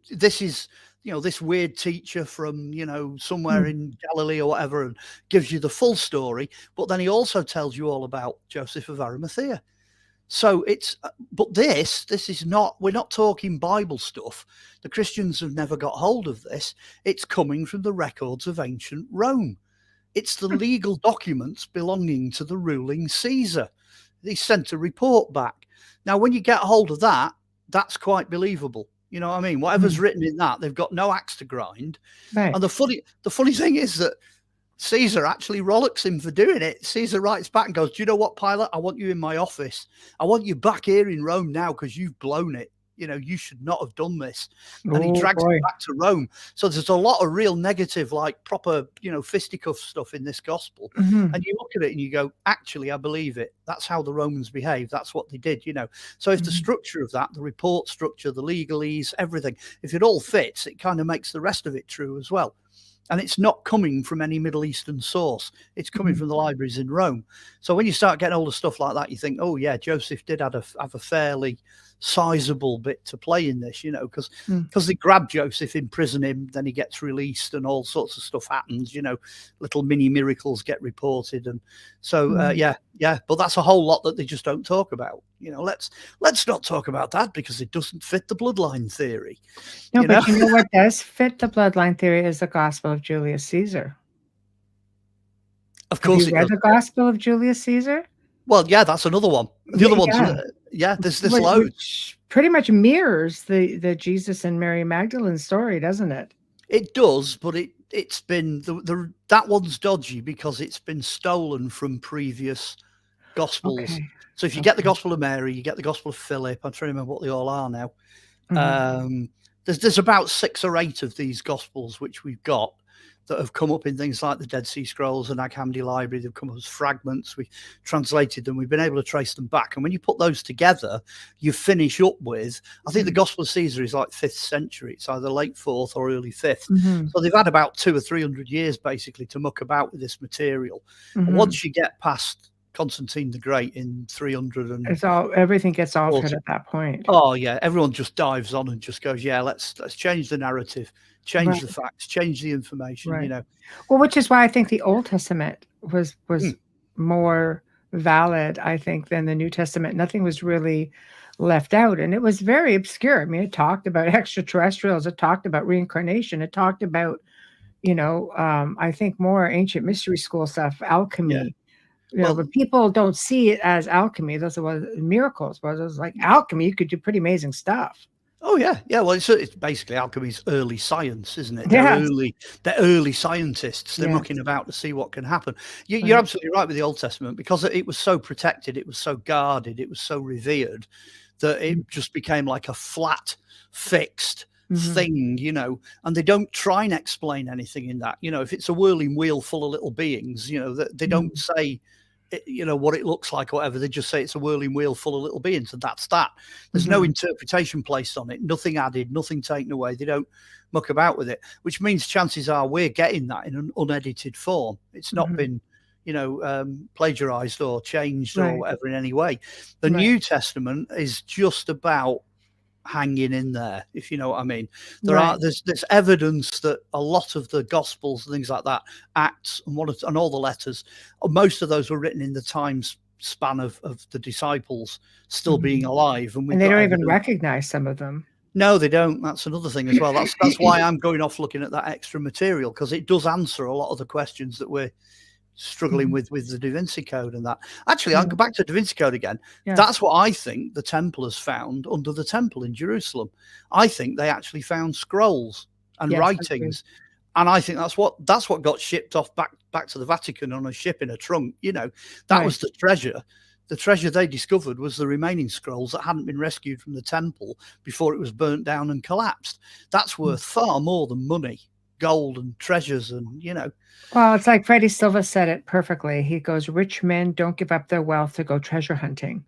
this is, this weird teacher from, somewhere in Galilee or whatever, and gives you the full story. But then he also tells you all about Joseph of Arimathea. So but this is not, we're not talking Bible stuff. The Christians have never got hold of this. It's coming from the records of ancient Rome. It's the legal documents belonging to the ruling Caesar. They sent a report back. Now, when you get hold of that, that's quite believable. You know what I mean? Whatever's written in that, they've got no axe to grind. Right. And the funny thing is that Caesar actually rollicks him for doing it. Caesar writes back and goes, "Do you know what, Pilate? I want you in my office. I want you back here in Rome now because you've blown it. You should not have done this." And he drags him back to Rome. So there's a lot of real negative, like proper, fisticuff stuff in this gospel. And you look at it and you go, actually, I believe it. That's how the Romans behave. That's what they did, So if the structure of that, the report structure, the legalese, everything, if it all fits, it kind of makes the rest of it true as well. And it's not coming from any Middle Eastern source. It's coming from the libraries in Rome. So when you start getting all the stuff like that, you think, oh, yeah, Joseph did have a fairly sizable bit to play in this, because they grab Joseph, imprison him, then he gets released and all sorts of stuff happens, little mini miracles get reported. And so, yeah, but that's a whole lot that they just don't talk about. Let's not talk about that because it doesn't fit the bloodline theory. No, but you know what does fit the bloodline theory is the Gospel of Julius Caesar. Of course, have you read the Gospel of Julius Caesar? Well, yeah, that's another one. The other ones, there's loads. Which pretty much mirrors the Jesus and Mary Magdalene story, doesn't it? It does, but it's been that one's dodgy because it's been stolen from previous Gospels. Okay. So if you get the Gospel of Mary, you get the Gospel of Philip. I'm trying to remember what they all are now. There's about 6 or 8 of these Gospels which we've got that have come up in things like the Dead Sea Scrolls and Nag Hammadi Library. They've come up as fragments. We translated them. We've been able to trace them back. And when you put those together, you finish up with, I think the Gospel of Caesar is like 5th century. It's either late 4th or early 5th. So they've had about 200 or 300 years basically to muck about with this material. And once you get past Constantine the Great in 300 and everything gets altered at that point. Oh yeah, everyone just dives on and just goes, yeah, let's change the narrative, change the facts, change the information. Well, which is why I think the Old Testament was more valid, I think, than the New Testament. Nothing was really left out, and it was very obscure. I mean, it talked about extraterrestrials, it talked about reincarnation, it talked about, I think more ancient mystery school stuff, Yeah. alchemy, Well, but people don't see it as alchemy. Those are what miracles, but it was like alchemy, you could do pretty amazing stuff. oh yeah, yeah. Well, it's basically alchemy's early science, isn't it? Yes. They're early scientists. They're Yes. mucking about to see what can happen. You're Right. absolutely right with the Old Testament, because it was so protected, it was so guarded, it was so revered, that it just became like a flat, fixed thing, and they don't try and explain anything in that. If it's a whirling wheel full of little beings, they don't say, what it looks like or whatever. They just say it's a whirling wheel full of little beings, and that's that. There's no interpretation placed on it, nothing added, nothing taken away. They don't muck about with it, which means chances are we're getting that in an unedited form. It's not been plagiarized or changed or whatever in any way. The New Testament is just about hanging in there, if you know what I mean. There's evidence that a lot of the Gospels and things like that, Acts and all the letters, most of those were written in the time span of the disciples still being alive, and they don't even recognize some of them. No, they don't. That's another thing as well. That's why I'm going off looking at that extra material, because it does answer a lot of the questions that we're struggling with the Da Vinci Code and that. Actually, I'll go back to Da Vinci Code again. Yeah. That's what I think the Templars found under the temple in Jerusalem. I think they actually found scrolls and writings, and I think that's what got shipped off back to the Vatican on a ship in a trunk. That was the treasure. The treasure they discovered was the remaining scrolls that hadn't been rescued from the temple before it was burnt down and collapsed. That's worth far more than money, gold and treasures, and Well, it's like Freddie Silva said it perfectly. He goes, rich men don't give up their wealth to go treasure hunting.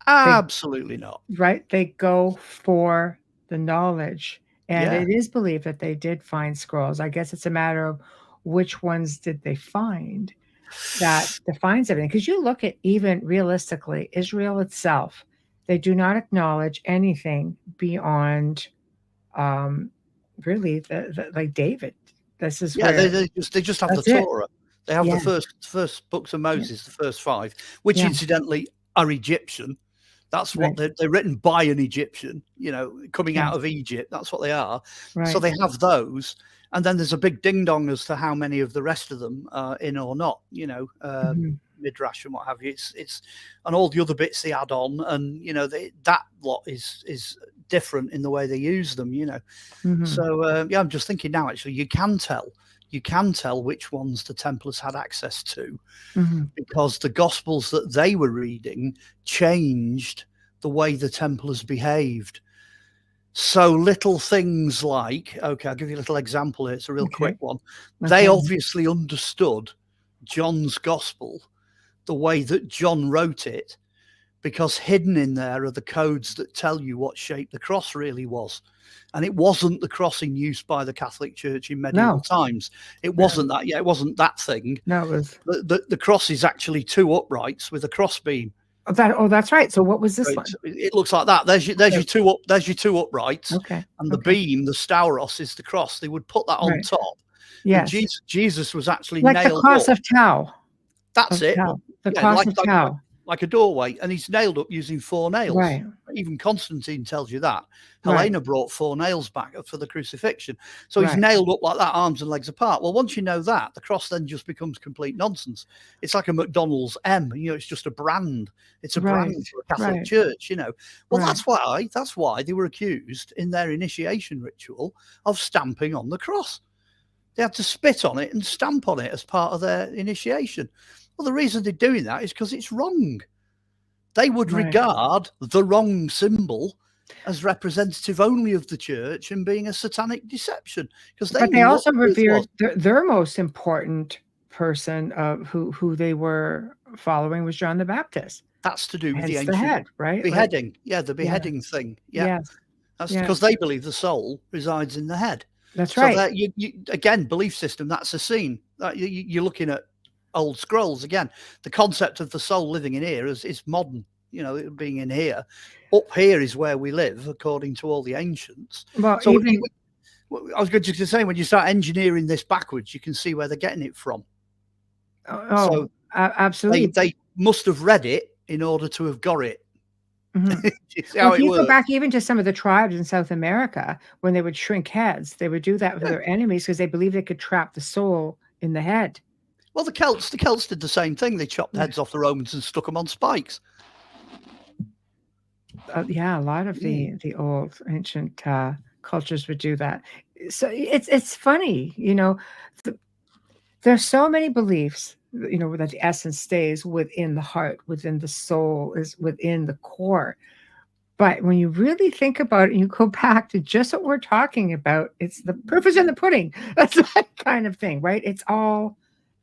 Absolutely not. Right? They go for the knowledge. And it is believed that they did find scrolls. I guess it's a matter of which ones did they find that defines everything. Because you look at, even realistically, Israel itself, they do not acknowledge anything beyond really like David. This is where they just have the Torah. They have the first books of Moses, the first 5, which incidentally are Egyptian. That's what they're written by an Egyptian, coming out of Egypt. That's what they are. So they have those, and then there's a big ding dong as to how many of the rest of them are in or not. Midrash and what have you. It's and all the other bits they add on, and that lot is different in the way they use them. So I'm just thinking now. Actually, you can tell which ones the Templars had access to, because the Gospels that they were reading changed the way the Templars behaved. So little things like, I'll give you a little example here. It's a real quick one. They obviously understood John's Gospel the way that John wrote it, because hidden in there are the codes that tell you what shape the cross really was. And it wasn't the cross in use by the Catholic Church in medieval times. It wasn't that. Yeah, it wasn't that thing. No, it was the cross is actually 2 uprights with a cross beam. That's right. So what was this one? It looks like that. There's your 2 uprights. Okay. And the beam, the stauros, is the cross. They would put that on top. Yes. Jesus was actually like nailed the cross up. of Tau. That's it. The cross of Tau. Like a doorway, and he's nailed up using 4 nails. Right. Even Constantine tells you that. Helena brought 4 nails back for the crucifixion. So he's nailed up like that, arms and legs apart. Well, once you know that, the cross then just becomes complete nonsense. It's like a McDonald's M. It's just a brand. It's a brand for a Catholic Church. Well, that's why they were accused in their initiation ritual of stamping on the cross. They had to spit on it and stamp on it as part of their initiation. Well, the reason they're doing that is because it's wrong. They would regard the wrong symbol as representative only of the church and being a satanic deception. But they also revered their most important person who they were following was John the Baptist. That's to do with the ancient head, right? beheading. The beheading thing. Yeah. That's because they believe the soul resides in the head. That's right. So you again, belief system, that's a scene. You're looking at old scrolls again. The concept of the soul living in here is modern, being in here. Up here is where we live, according to all the ancients. Well, so I was going to say, when you start engineering this backwards, you can see where they're getting it from. Absolutely. They must have read it in order to have got it. Mhm. You see Well, how if it you go works? back even to some of the tribes in South America, when they would shrink heads, they would do that for Yeah. their enemies because they believed they could trap the soul in the head. Well, the Celts did the same thing. They chopped Yeah. heads off the Romans and stuck them on spikes. Yeah, a lot of Mm. the old ancient cultures would do that. So it's funny, there's so many beliefs, that the essence stays within the heart, within the soul, is within the core. But when you really think about it, and you go back to just what we're talking about, it's the proof is in the pudding. That's that kind of thing, right? It's all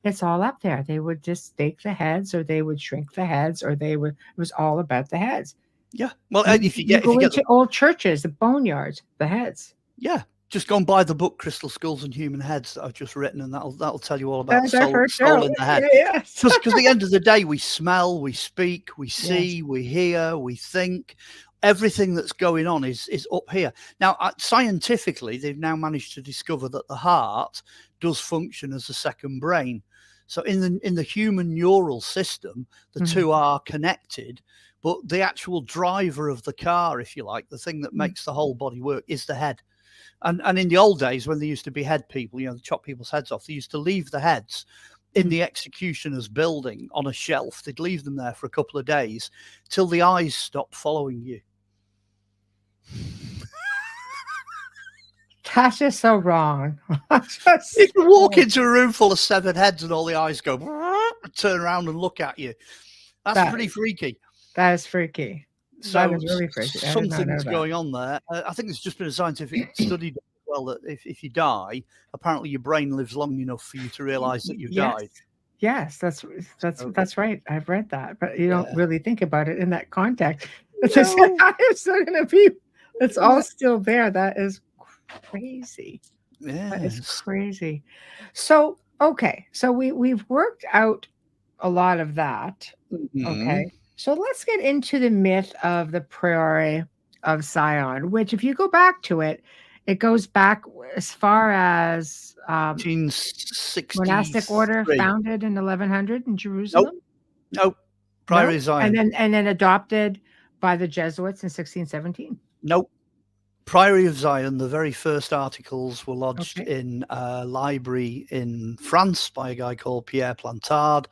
up there. They would just stake the heads, or they would shrink the heads, or it was all about the heads. Yeah. Well, You, if you you get go the into old churches, the boneyards, the heads. yeah, just go and buy the book Crystal Skulls and Human Heads that I've just written, and that'll tell you all about As I've soul, heard soul tell. in the head. Yes. Because at the end of the day, we smell, we speak, we Yes. see, we hear, we think. Everything that's going on is up here. Now, scientifically, they've now managed to discover that the heart does function as a second brain. So in the human neural system, the Mhm. two are connected, but the actual driver of the car, if you like, the thing that makes the whole body work, is the head. And in the old days, when there used to be head people, they chop people's heads off, they used to leave the heads in the executioner's building on a shelf. They'd leave them there for a couple of days till the eyes stopped following you. That's just so wrong. You can walk into a room full of severed heads and all the eyes go, turn around and look at you. That's pretty freaky. That is freaky. So that is really freaky. I did not know something's that. going on there. I think there's just been a scientific study done as well that if you die, apparently your brain lives long enough for you to realize that you've died. Yes, that's right. I've read that, but you don't Yeah. really think about it in that context. No. It's still gonna be. It's all still there. That is crazy. That is Yes. crazy. So okay, so we've worked out a lot of that. Mhm. Okay, so let's get into the myth of the Priory of Sion, which, if you go back to it, it goes back as far as 1963. monastic order founded in 1100 in Jerusalem. Nope. Priory of Zion. And then adopted by the Jesuits in 1617. Nope. Priory of Zion, the very first articles were lodged Okay. in a library in France by a guy called Pierre Plantard.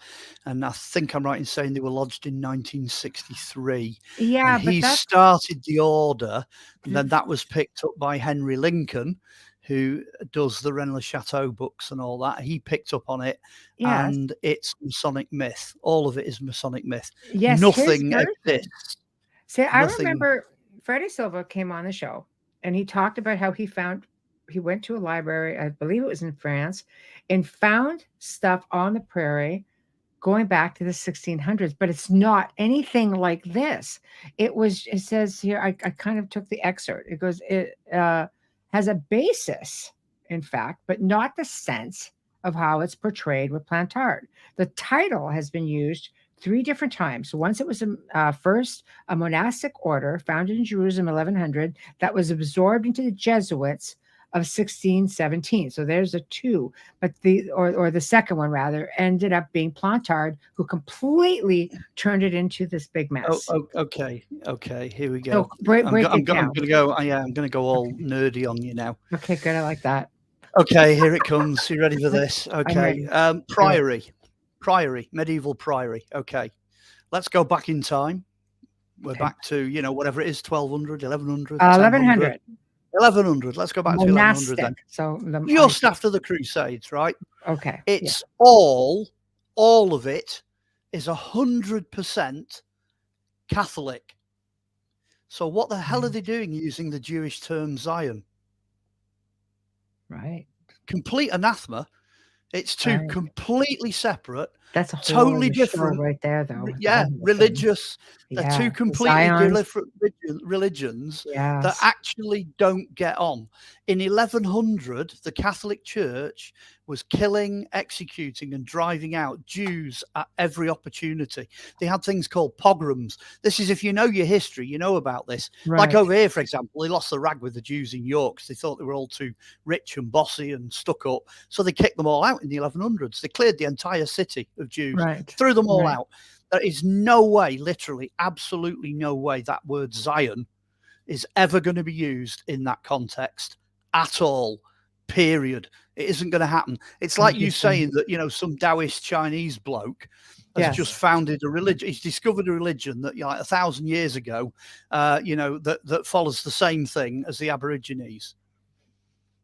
And I think I'm right in saying they were lodged in 1963. Yeah, and but he started the order. And then that was picked up by Henry Lincoln, who does the Rennes Le Chateau books and all that. He picked up on it. Yes. And it's Masonic myth. All of it is Masonic myth. Yes, Nothing his version. exists. See, I Nothing. remember Freddie Silva came on the show and he talked about how he went to a library, I believe it was in France, and found stuff on the prairie going back to the 1600s, but it's not anything like this. It says here, I kind of took the excerpt. It goes, it has a basis, in fact, but not the sense of how it's portrayed with Plantard. The title has been used 3 different times. Once it was first a monastic order founded in Jerusalem 1100 that was absorbed into the Jesuits of 1617. So there's a 2, but the second one rather ended up being Plantard, who completely turned it into this big mess. Okay. Here we go. So break it down. I'm gonna go all nerdy on you now. Okay, good. I like that. Okay, here it comes. You ready for this? Okay. Priory, medieval priory. Okay. Let's go back in time. We're back to, whatever it is, 1200, 1100. 1100. 1100. Let's go back to 1100 then. So just after the Crusades, right? Okay. It's all of it is 100% Catholic. So what the hell are they doing using the Jewish term Zion? Right. Complete anathema. It's two completely separate. That's a whole totally different right there, though. Yeah, religious. They're two completely different religions that actually don't get on. In 1100, the Catholic Church was killing, executing, and driving out Jews at every opportunity. They had things called pogroms. This is, if you know your history, you know about this. Right. Like over here, for example, they lost the rag with the Jews in York because they thought they were all too rich and bossy and stuck up. So they kicked them all out in the 1100s. They cleared the entire city of Jews, threw them all out. There is no way, literally, absolutely no way that word Zion is ever going to be used in that context at all, period. It isn't going to happen. It's like you saying that, you know, some Taoist Chinese bloke has just founded a religion. He's discovered a religion that, you know, like 1,000 years ago, you know, that follows the same thing as the Aborigines.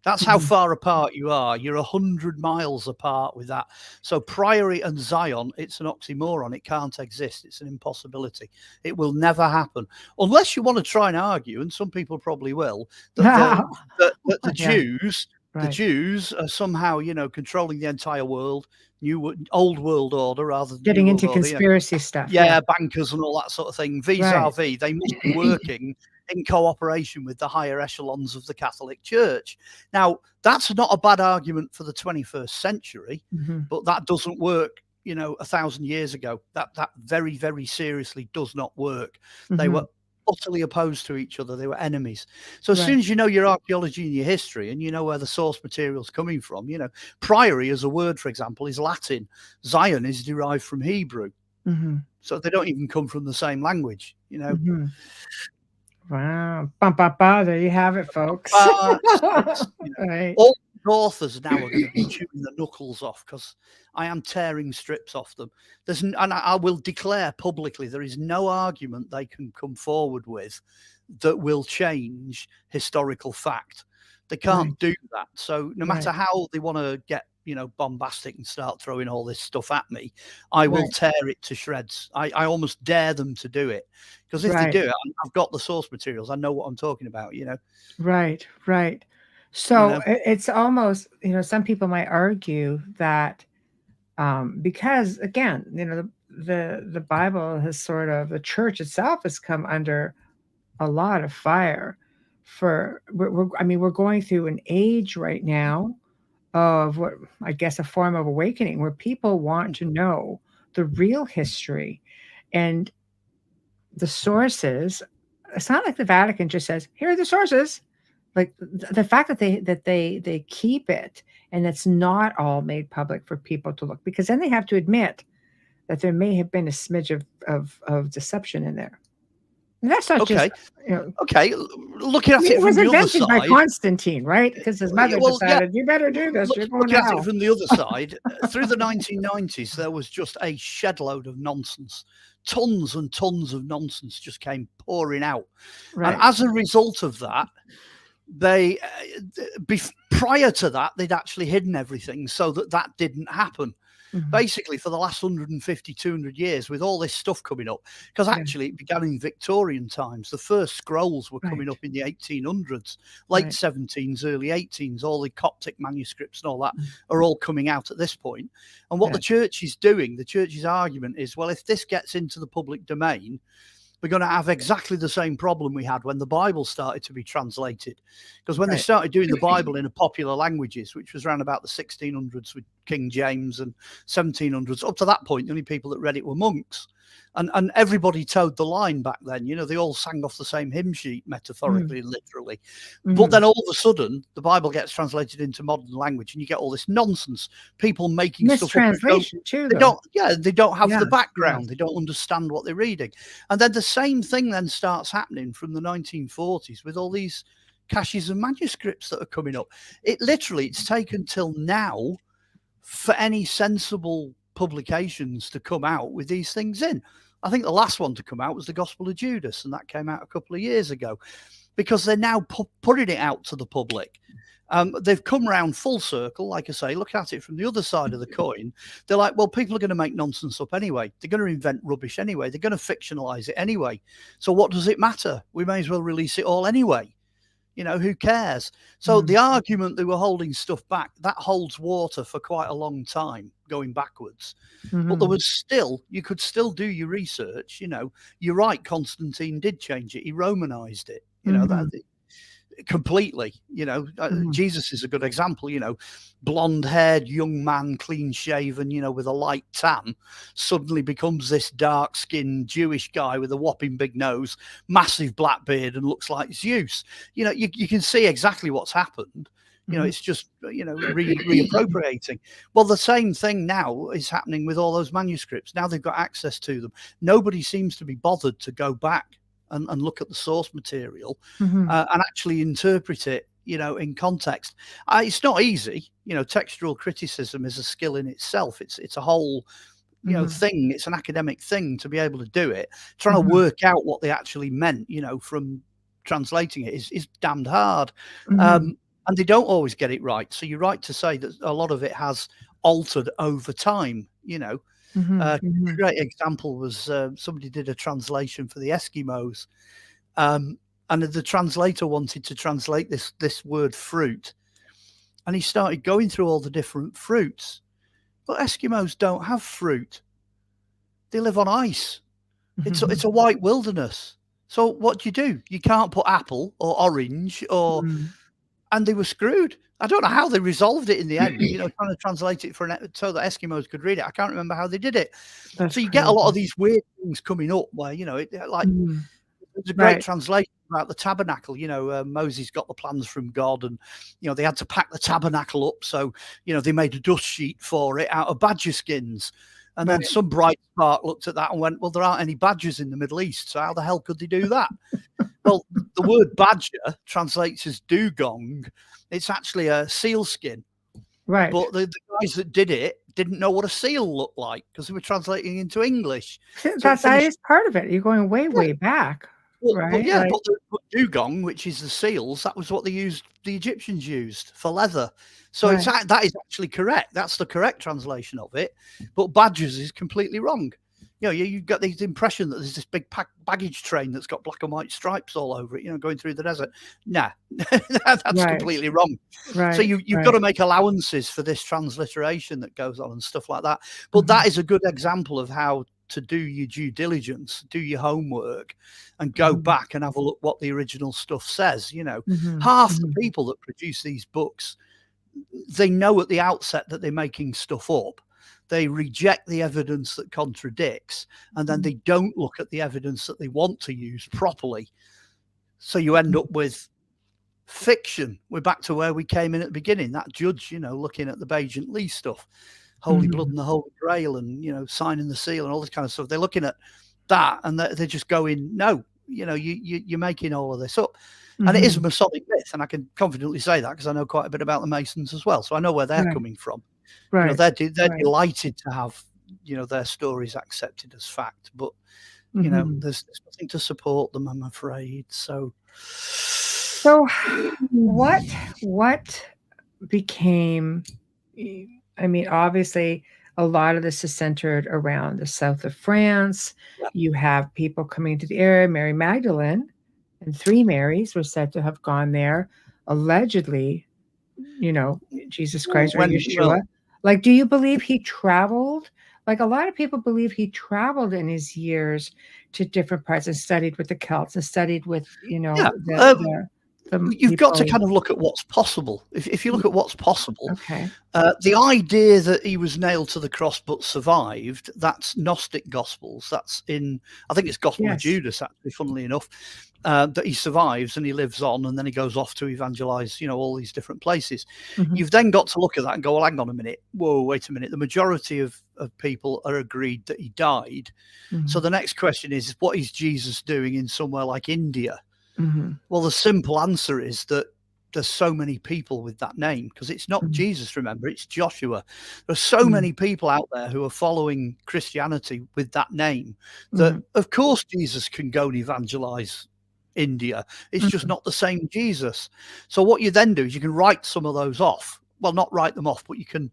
That's how far apart you are. You're 100 miles apart with that. So Priory and Zion, it's an oxymoron. It can't exist. It's an impossibility. It will never happen unless you want to try and argue, and some people probably will, that the Jews, the Jews are somehow, you know, controlling the entire world, old world order rather than getting into order, conspiracy stuff. Yeah, bankers and all that sort of thing. Vis-a-vis, they must be working in cooperation with the higher echelons of the Catholic Church. Now, that's not a bad argument for the 21st century, but that doesn't work, you know, 1,000 years ago. That very, very seriously does not work. They were utterly opposed to each other. They were enemies. So as soon as you know your archaeology and your history and you know where the source material is coming from, you know, priory as a word, for example, is Latin. Zion is derived from Hebrew. So they don't even come from the same language, you know. Wow. There you have it, folks. You know, all the authors now are going to be chewing the knuckles off because I am tearing strips off them. And I will declare publicly there is no argument they can come forward with that will change historical fact. They can't do that. So no matter how they want to get, you know, bombastic and start throwing all this stuff at me, I will tear it to shreds. I almost dare them to do it, because if they do it, I've got the source materials. I know what I'm talking about, you know. Right. So, you know, it's almost, you know, some people might argue that because, again, you know, the Bible has sort of, the church itself has come under a lot of fire for, we're going through an age right now of what I guess a form of awakening where people want to know the real history and the sources. It's not like the Vatican just says, here are the sources. Like the fact that they keep it and it's not all made public for people to look, because then they have to admit that there may have been a smidge of deception in there. And that's not just, you know, looking at it from the other side. By Constantine, right? Because his mother decided, you better do this. Looking at it from the other side, through the 1990s, there was just a shed load of nonsense. Tons and tons of nonsense just came pouring out. And as a result of that, they, prior to that, they'd actually hidden everything so that didn't happen. Basically for the last 150, 200 years with all this stuff coming up, because actually it began in Victorian times. The first scrolls were coming up in the 1800s, late 17s, early 18s. All the Coptic manuscripts and all that are all coming out at this point. And what the church is doing, the church's argument is, well, if this gets into the public domain, we're going to have exactly the same problem we had when the Bible started to be translated. Because when they started doing the Bible in popular languages, which was around about the 1600s with King James and 1700s, up to that point, the only people that read it were monks. And everybody towed the line back then. You know, they all sang off the same hymn sheet, metaphorically, literally. But then all of a sudden, the Bible gets translated into modern language, and you get all this nonsense. People making stuff up. They don't have the background. They don't understand what they're reading. And then the same thing then starts happening from the 1940s with all these caches of manuscripts that are coming up. It's taken till now for any sensible publications to come out with these things in. I think the last one to come out was the Gospel of Judas, and that came out a couple of years ago, because they're now putting it out to the public. They've come around full circle, like I say, look at it from the other side of the coin. They're like, well, people are going to make nonsense up anyway. They're going to invent rubbish anyway. They're going to fictionalize it anyway. So what does it matter? We may as well release it all anyway. You know, who cares? So the argument they were holding stuff back, that holds water for quite a long time going backwards. But there was still, you could still do your research. You know, you're right, Constantine did change it. He Romanized it, you know, that completely. You know, Jesus is a good example. You know, blonde-haired young man, clean-shaven, you know, with a light tan, suddenly becomes this dark-skinned Jewish guy with a whopping big nose, massive black beard, and looks like Zeus. You know, you can see exactly what's happened. You know, it's just, you know, reappropriating. Well, the same thing now is happening with all those manuscripts. Now they've got access to them. Nobody seems to be bothered to go back and look at the source material and actually interpret it, you know, in context. It's not easy. You know, textual criticism is a skill in itself. It's a whole, you know, thing. It's an academic thing to be able to do it. Trying to work out what they actually meant, you know, from translating it is damned hard. And they don't always get it right. So you're right to say that a lot of it has altered over time, you know. A great example was somebody did a translation for the Eskimos. And the translator wanted to translate this word fruit. And he started going through all the different fruits. But Eskimos don't have fruit. They live on ice. It's a white wilderness. So what do? You can't put apple or orange or... And they were screwed. I don't know how they resolved it in the end, you know, trying to translate it so that Eskimos could read it. I can't remember how they did it. So you get a lot of these weird things coming up where, you know, there's a great translation about the tabernacle. You know, Moses got the plans from God and, you know, they had to pack the tabernacle up. So, you know, they made a dust sheet for it out of badger skins. And then some bright spark looked at that and went, well, there aren't any badgers in the Middle East. So how the hell could they do that? Well, the word badger translates as dugong. It's actually a seal skin. Right. But the guys that did it didn't know what a seal looked like because they were translating into English. That is part of it. You're going way back. Right. But but dugong, which is the seals, that was what the Egyptians used for leather. So that is actually correct. That's the correct translation of it. But badgers is completely wrong. You know, you got this impression that there's this big baggage train that's got black and white stripes all over it, you know, going through the desert. Nah, that's completely wrong. Right. So you've got to make allowances for this transliteration that goes on and stuff like that. But that is a good example of how to do your due diligence, do your homework, and go back and have a look what the original stuff says. You know, half the people that produce these books, they know at the outset that they're making stuff up. They reject the evidence that contradicts, and then they don't look at the evidence that they want to use properly. So you end up with fiction. We're back to where we came in at the beginning. That judge, you know, looking at the Bagent Lee stuff, Holy Blood and the Holy Grail, and, you know, signing the seal and all this kind of stuff. They're looking at that and they're just going, no, you know, you're making all of this up. And it is a Masonic myth, and I can confidently say that because I know quite a bit about the Masons as well. So I know where they're coming from. Right. You know, they're delighted to have, you know, their stories accepted as fact, but you know, there's nothing to support them, I'm afraid. So what became? I mean, obviously, a lot of this is centered around the south of France. Yeah. You have people coming to the area. Mary Magdalene and 3 Marys were said to have gone there, allegedly. You know, Jesus Christ or Yeshua. Like, do you believe he traveled? Like, a lot of people believe he traveled in his years to different parts and studied with the Celts and studied with, you know, you've got to kind of look at what's possible. If you look at what's possible, the idea that he was nailed to the cross but survived, that's Gnostic Gospels. That's in, I think it's Gospel of Judas, actually, funnily enough, that he survives and he lives on and then he goes off to evangelize, you know, all these different places. You've then got to look at that and go, well, hang on a minute. Whoa, wait a minute. The majority of people are agreed that he died. So the next question is, what is Jesus doing in somewhere like India? Well, the simple answer is that there's so many people with that name, because it's not Jesus, remember, it's Joshua. There's so many people out there who are following Christianity with that name that, of course, Jesus can go and evangelize India. It's just not the same Jesus. So what you then do is you can write some of those off. Well, not write them off, but you can,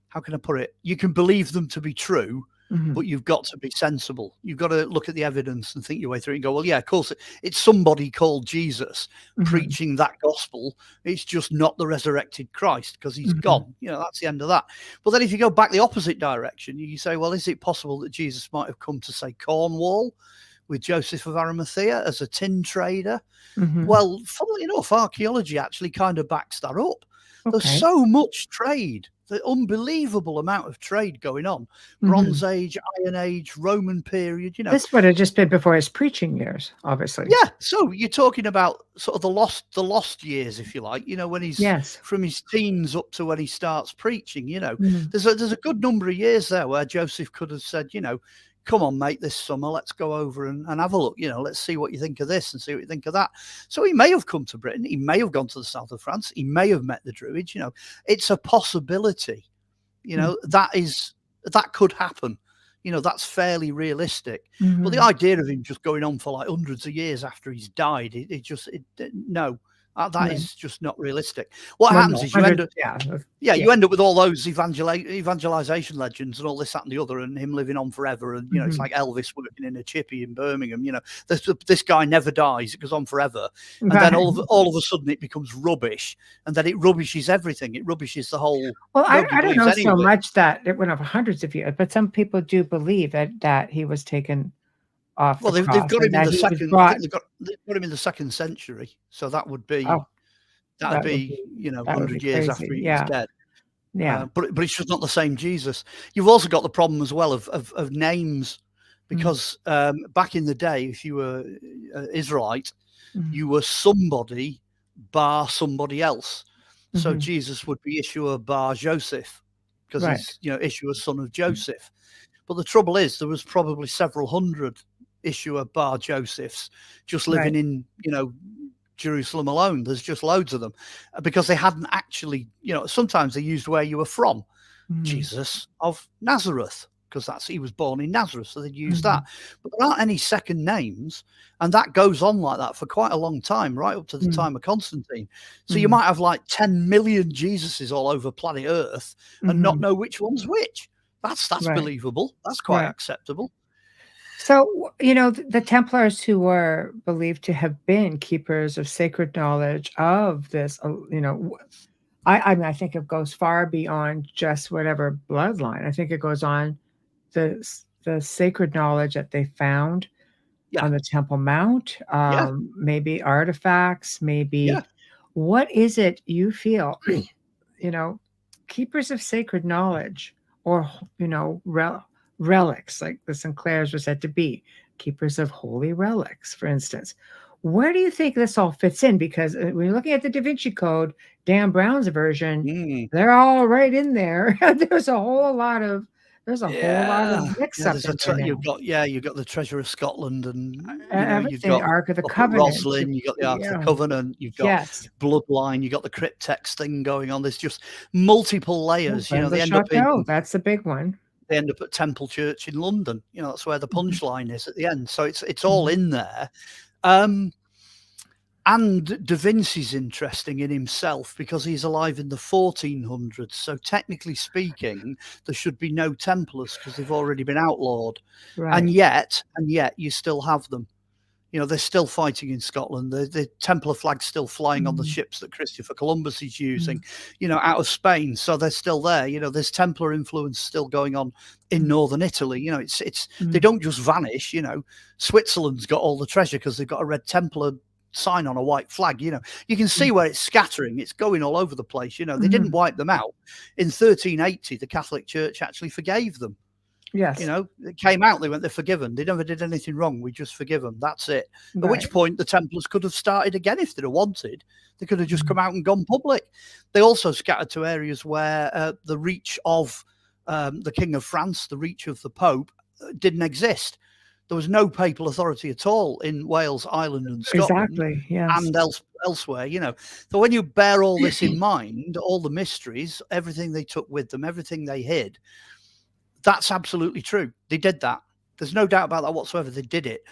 how can I put it? You can believe them to be true, but you've got to be sensible. You've got to look at the evidence and think your way through it and go, well, yeah, of course, it's somebody called Jesus preaching that gospel. It's just not the resurrected Christ because he's gone. You know, that's the end of that. But then if you go back the opposite direction, you say, well, is it possible that Jesus might have come to, say, Cornwall with Joseph of Arimathea as a tin trader? Well, funnily enough, archaeology actually kind of backs that up. There's so much trade the unbelievable amount of trade going on. Bronze Age, Iron Age, Roman period, you know. This would have just been before his preaching years, obviously. Yeah, so you're talking about sort of the lost years, if you like, you know, when he's from his teens up to when he starts preaching, you know. There's a good number of years there where Joseph could have said, you know, come on, mate, this summer, let's go over and have a look, you know, let's see what you think of this and see what you think of that. So he may have come to Britain, he may have gone to the south of France, he may have met the Druids, you know. It's a possibility, you know, that could happen. You know, that's fairly realistic. But the idea of him just going on for like hundreds of years after he's died, that is just not realistic. What happens is you end up, you end up with all those evangelization legends and all this, that, and the other, and him living on forever. And you know, it's like Elvis working in a chippy in Birmingham. You know, this guy never dies; it goes on forever, and then all of a sudden it becomes rubbish, and then it rubbishes everything. It rubbishes the whole. Well, I don't know so much that it went over hundreds of years, but some people do believe that he was taken off. Well, they've got him in the second. They've got him in the 2nd century, so that would be you know 100 years after he was dead. Yeah, but it's just not the same Jesus. You've also got the problem as well of names, because back in the day, if you were Israelite, you were somebody bar somebody else. So Jesus would be Yeshua bar Joseph, because he's, you know, Yeshua, son of Joseph. But the trouble is, there was probably several hundred Yeshua bar Josephs just living in, you know, Jerusalem alone. There's just loads of them, because they hadn't actually, you know, sometimes they used where you were from. Jesus of Nazareth, because he was born in Nazareth, so they'd use that. But there aren't any second names, and that goes on like that for quite a long time, right up to the time of Constantine. So you might have like 10 million Jesuses all over planet Earth and not know which one's which. That's believable. That's quite acceptable. So, you know, the Templars, who were believed to have been keepers of sacred knowledge of this, you know, I mean, I think it goes far beyond just whatever bloodline. I think it goes on the sacred knowledge that they found on the Temple Mount, maybe artifacts, maybe what is it you feel, you know, keepers of sacred knowledge, or, you know, relics, like the Sinclairs were said to be keepers of holy relics, for instance. Where do you think this all fits in? Because when you're looking at the Da Vinci Code, Dan Brown's version, they're all right in there. There's a whole lot of mix-up. You've got the Treasure of Scotland, and you've got the Ark of the Covenant. Rosslyn, you've got the Ark of the Covenant, you've got Bloodline, you've got the cryptex thing going on. There's just multiple layers. You know, they end up in, that's the big one. They end up at Temple Church in London. You know, that's where the punchline is at the end. So it's all in there. And Da Vinci's interesting in himself because he's alive in the 1400s. So technically speaking, there should be no Templars because they've already been outlawed. Right. And yet you still have them. You know, they're still fighting in Scotland. The Templar flag's still flying on the ships that Christopher Columbus is using, you know, out of Spain. So they're still there. You know, there's Templar influence still going on in northern Italy. You know, it's they don't just vanish. You know, Switzerland's got all the treasure because they've got a red Templar sign on a white flag. You know, you can see where it's scattering. It's going all over the place. You know, they didn't wipe them out. In 1380, the Catholic Church actually forgave them. Yes. You know, it came out, they went, they're forgiven. They never did anything wrong. We just forgive them. That's it. Right. At which point the Templars could have started again if they'd have wanted. They could have just come out and gone public. They also scattered to areas where the reach of the King of France, the reach of the Pope, didn't exist. There was no papal authority at all in Wales, Ireland, and Scotland. Exactly. Yes. And elsewhere, you know. So when you bear all this in mind, all the mysteries, everything they took with them, everything they hid, that's absolutely true. They did that. There's no doubt about that whatsoever. They did it.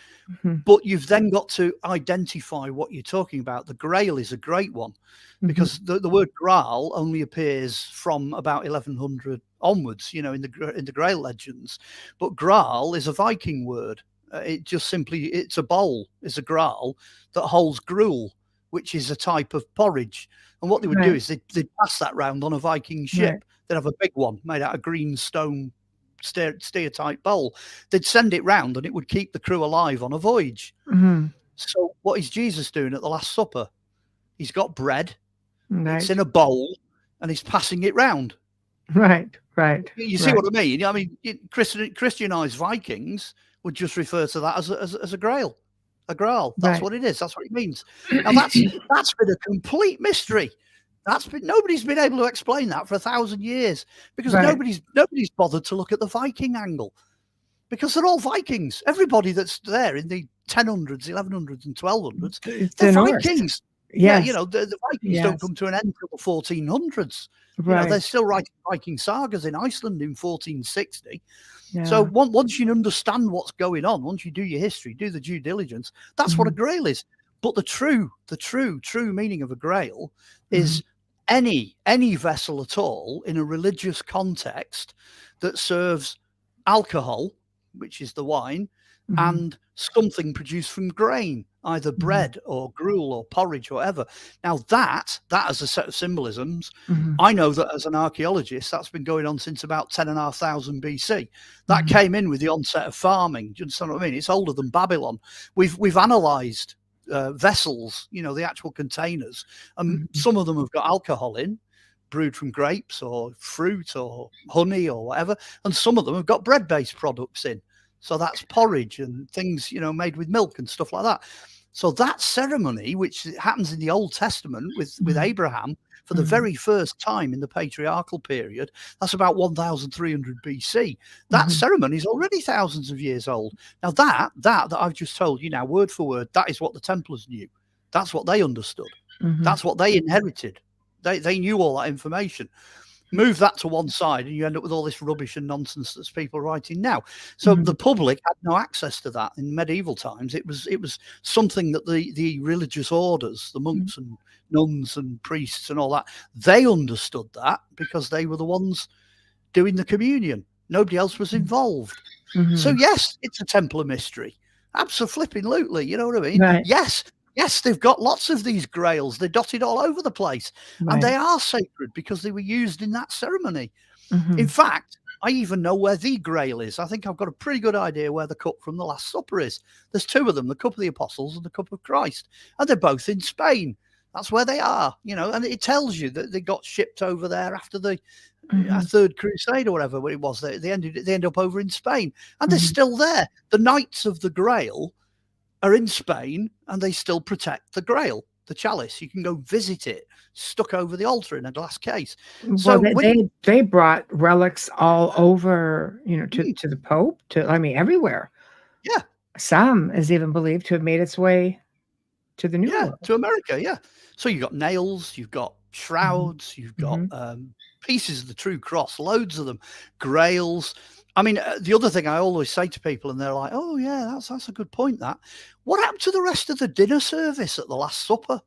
But you've then got to identify what you're talking about. The Grail is a great one because the word Grail only appears from about 1100 onwards, you know, in the Grail legends. But Grail is a Viking word. It just simply, it's a bowl. It's a Grail that holds gruel, which is a type of porridge. And what they would do is they'd pass that round on a Viking ship. They'd have a big one made out of green stone steer type bowl. They'd send it round and it would keep the crew alive on a voyage. So what is Jesus doing at the Last Supper? He's got bread, it's in a bowl, and he's passing it round. Right. You see what I mean? I mean, Christianized Vikings would just refer to that as a Grail. A Grail. That's what it is. That's what it means. Now that's been a complete mystery. Nobody's been able to explain that for 1,000 years because nobody's bothered to look at the Viking angle, because they're all Vikings. Everybody that's there in the 1000s, 1100s, and 1200s, they're Vikings. Yeah, you know, the Vikings don't come to an end until the 1400s. You know, they're still writing Viking sagas in Iceland in 1460. Yeah. So once you understand what's going on, once you do your history, do the due diligence, that's what a Grail is. But the true meaning of a Grail is any vessel at all in a religious context that serves alcohol, which is the wine, and something produced from grain, either bread or gruel or porridge or whatever. Now that as a set of symbolisms, I know that as an archaeologist, that's been going on since about 10,500 BC. That came in with the onset of farming. Do you understand what I mean? It's older than Babylon. We've analysed vessels, you know, the actual containers, and some of them have got alcohol in, brewed from grapes or fruit or honey or whatever, and some of them have got bread-based products in. So that's porridge and things, you know, made with milk and stuff like that. So that ceremony, which happens in the Old Testament with Abraham for the very first time in the patriarchal period, that's about 1300 BC. That ceremony is already thousands of years old. Now that I've just told you now, word for word, that is what the Templars knew. That's what they understood. That's what they inherited. They knew all that information. Move that to one side and you end up with all this rubbish and nonsense that's people writing now. So the public had no access to that in medieval times. It was something that the religious orders, the monks and nuns and priests and all that, they understood that because they were the ones doing the communion. Nobody else was involved. So yes, it's a Templar mystery. Absolutely. You know what I mean? Right. Yes, they've got lots of these grails. They're dotted all over the place. And they are sacred because they were used in that ceremony. In fact, I even know where the Grail is. I think I've got a pretty good idea where the cup from the Last Supper is. There's two of them, the cup of the Apostles and the cup of Christ. And they're both in Spain. That's where they are, you know, and it tells you that they got shipped over there after the Third Crusade or whatever it was. They end up over in Spain. And they're still there. The Knights of the Grail are in Spain and they still protect the Grail, the chalice. You can go visit it, stuck over the altar in a glass case. So they brought relics all over, you know, to the Pope, everywhere. Yeah. Some is even believed to have made its way to the New World. To America, yeah. So you've got nails, you've got shrouds, you've got pieces of the true cross, loads of them, grails. I mean, the other thing I always say to people, and they're like, "Oh yeah, that's a good point." That what happened to the rest of the dinner service at the Last Supper?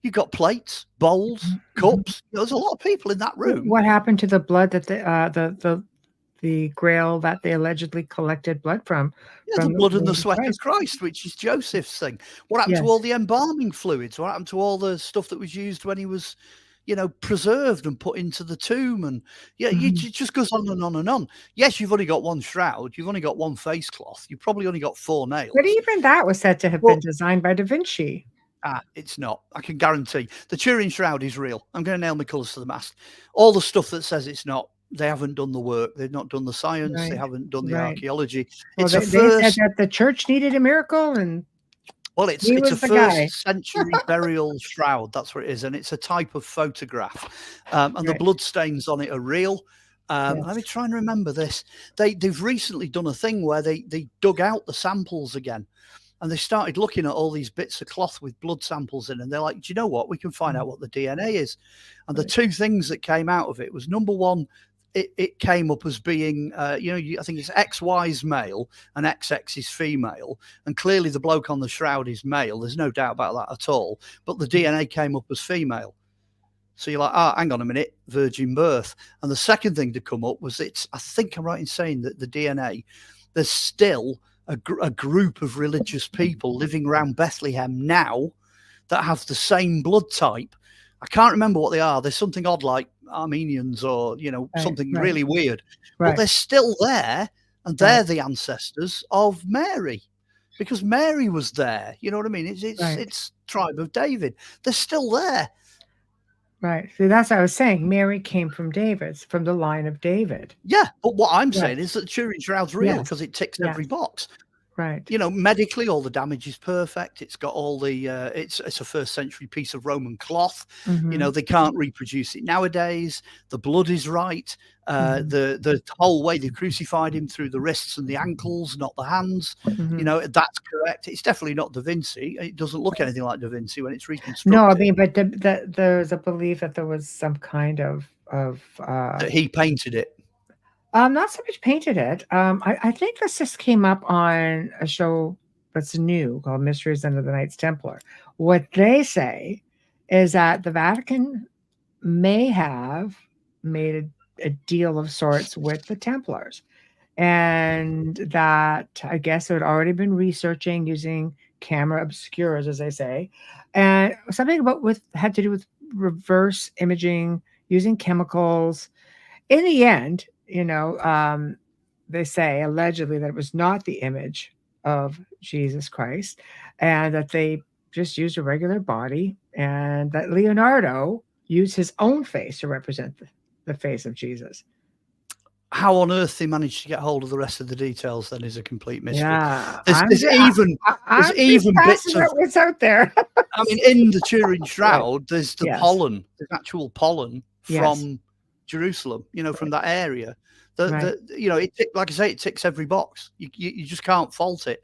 You got plates, bowls, cups. You know, there's a lot of people in that room. What happened to the blood that the Grail that they allegedly collected blood from? Yeah, the blood and the sweat of Christ, which is Joseph's thing. What happened to all the embalming fluids? What happened to all the stuff that was used when he was, you know, preserved and put into the tomb? And it just goes on and on and on. Yes, you've only got one shroud. You've only got one face cloth. You've probably only got 4 nails. But even that was said to have been designed by Da Vinci. It's not. I can guarantee. The Turin shroud is real. I'm going to nail my colours to the mast. All the stuff that says it's not, they haven't done the work. They've not done the science. They haven't done the archaeology. Well, they said that the church needed a miracle, and it's a first century burial shroud. That's what it is, and it's a type of photograph, and the blood stains on it are real. Let me try and remember this. They've recently done a thing where they dug out the samples again. And they started looking at all these bits of cloth with blood samples in, and they're like, do you know what? We can find out what the DNA is. And the two things that came out of it was, number one, it came up as being, I think it's XY's male and XX is female. And clearly the bloke on the shroud is male. There's no doubt about that at all. But the DNA came up as female. So you're like, hang on a minute, virgin birth. And the second thing to come up was I think I'm right in saying that the DNA, there's still a group of religious people living around Bethlehem now that have the same blood type. I can't remember what they are. There's something odd like Armenians or, something really weird. But they're still there, and they're the ancestors of Mary, because Mary was there. You know what I mean? It's tribe of David. They're still there. Right. See, that's what I was saying. Mary came from from the line of David. Yeah, but what I'm Yes. saying is that Turing shroud's real Yes. because it ticks Yes. every box. Right. You know, medically, all the damage is perfect. It's got all the, it's a first century piece of Roman cloth. You know, they can't reproduce it nowadays. The blood is right. The whole way they crucified him through the wrists and the ankles, not the hands. You know, that's correct. It's definitely not Da Vinci. It doesn't look anything like Da Vinci when it's reconstructed. No, I mean, but there's a belief that there was some kind of that he painted it. Not so much painted it. I think this just came up on a show that's new called Mysteries Under the Knights Templar. What they say is that the Vatican may have made a deal of sorts with the Templars, and that I guess it had already been researching using camera obscuras, as they say, and something had to do with reverse imaging using chemicals. In the end, you know, they say allegedly that it was not the image of Jesus Christ, and that they just used a regular body, and that Leonardo used his own face to represent the face of Jesus. How on earth they managed to get hold of the rest of the details then is a complete mystery. Yeah, There's even bits of what's out there. I mean, in the Turing shroud, there's the pollen, there's actual pollen from Jerusalem, you know, from that area. You know, like I say, it ticks every box. You just can't fault it.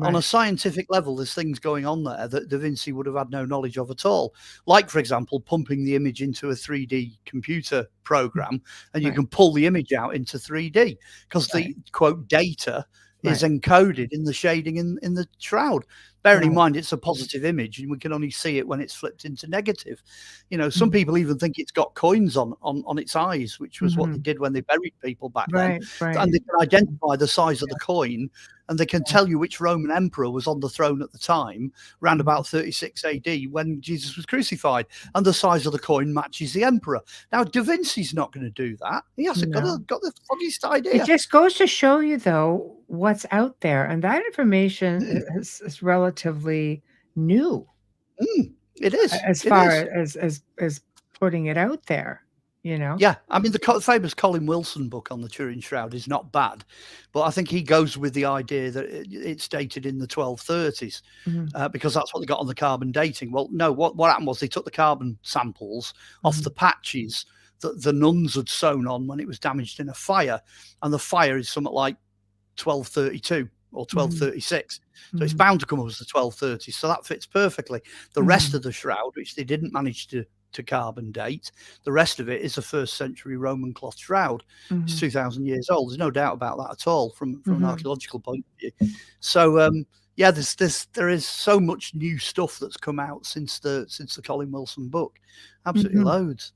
On a scientific level, there's things going on there that Da Vinci would have had no knowledge of at all. Like, for example, pumping the image into a 3D computer program, and you can pull the image out into 3D because the quote data is encoded in the shading in the shroud. Bearing in mind it's a positive image and we can only see it when it's flipped into negative. You know, some people even think it's got coins on its eyes, which was what they did when they buried people back then. And they can identify the size of the coin, and they can tell you which Roman emperor was on the throne at the time, around about 36 AD, when Jesus was crucified, and the size of the coin matches the emperor. Now, Da Vinci's not going to do that. He hasn't got the foggiest idea. It just goes to show you, though, what's out there, and that information is relatively new. It is, as far as putting it out there. You know? Yeah, I mean, the famous Colin Wilson book on the Turing Shroud is not bad, but I think he goes with the idea that it's dated in the 1230s because that's what they got on the carbon dating. Well, no, what happened was they took the carbon samples off the patches that the nuns had sewn on when it was damaged in a fire, and the fire is something like 1232 or 1236. So it's bound to come up as the 1230s. So that fits perfectly. The rest of the shroud, which they didn't manage to carbon date, the rest of it is a first century Roman cloth shroud. It's 2,000 years old. There's no doubt about that at all from an archaeological point of view. So yeah, there is so much new stuff that's come out since the Colin Wilson book. Absolutely loads.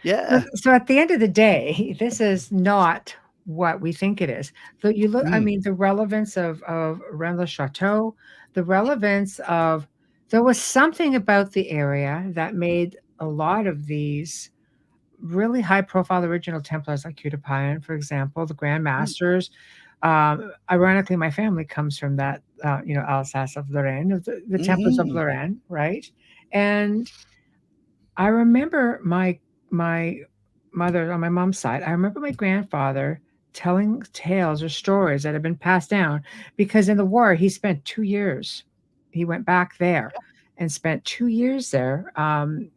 Yeah. So at the end of the day, this is not what we think it is. So you look, I mean, the relevance of Rennes Le Chateau, the relevance of, there was something about the area that made a lot of these really high profile original Templars, like Ct.Min., for example, the Grand Masters. Ironically, my family comes from that, you know, Alsace of Lorraine, the Templars of Lorraine, right? And I remember my mother on my mom's side, I remember my grandfather telling tales or stories that had been passed down, because in the war, he spent 2 years. He went back there and spent 2 years there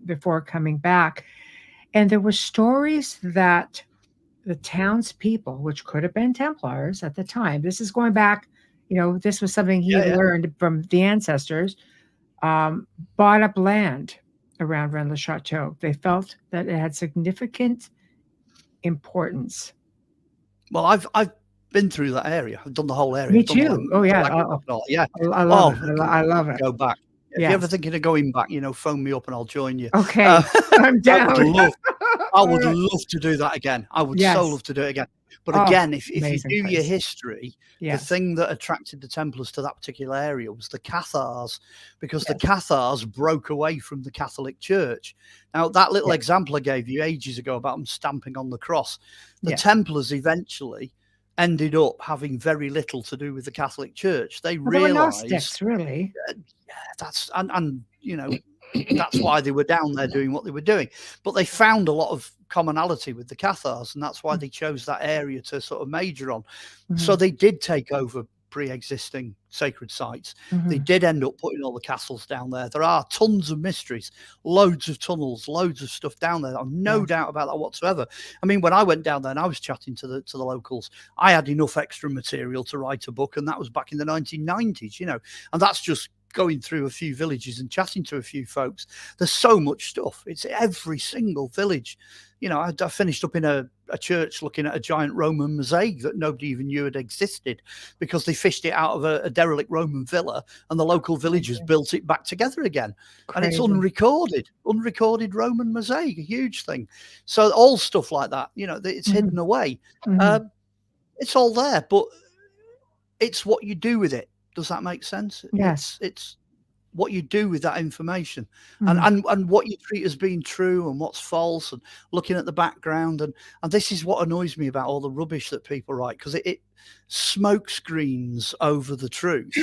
before coming back. And there were stories that the townspeople, which could have been Templars at the time, this is going back, you know, this was something he learned from the ancestors, bought up land around Rennes Le Chateau. They felt that it had significant importance. Well, I've been through that area. I've done the whole area. Me too. Oh yeah, yeah. I love it. I love it. Go back. If you're ever thinking of going back, you know, phone me up and I'll join you. Okay, I'm down. I would love to do that again. I would so love to do it again. But again, if you do your history, the thing that attracted the Templars to that particular area was the Cathars, because the Cathars broke away from the Catholic Church. Now, that little example I gave you ages ago about them stamping on the cross, the Templars eventually ended up having very little to do with the Catholic Church. They realized, Gnostics, really. that's and you know, That's why they were down there doing what they were doing. But they found a lot of commonality with the Cathars, and that's why they chose that area to sort of major on. So they did take over pre-existing sacred sites. They did end up putting all the castles down there. There are tons of mysteries, loads of tunnels, loads of stuff down there. I've no doubt about that whatsoever. I mean, when I went down there and I was chatting to the locals, I had enough extra material to write a book, and that was back in the 1990s, you know, and that's just going through a few villages and chatting to a few folks. There's so much stuff. It's every single village. You know, I finished up in a church looking at a giant Roman mosaic that nobody even knew had existed, because they fished it out of a derelict Roman villa, and the local villagers built it back together again. And it's unrecorded Roman mosaic, a huge thing. So all stuff like that, you know, it's hidden away. It's all there, but it's what you do with it. Does that make sense? Yes. It's what you do with that information, and what you treat as being true and what's false, and looking at the background. And this is what annoys me about all the rubbish that people write, because it smoke screens over the truth,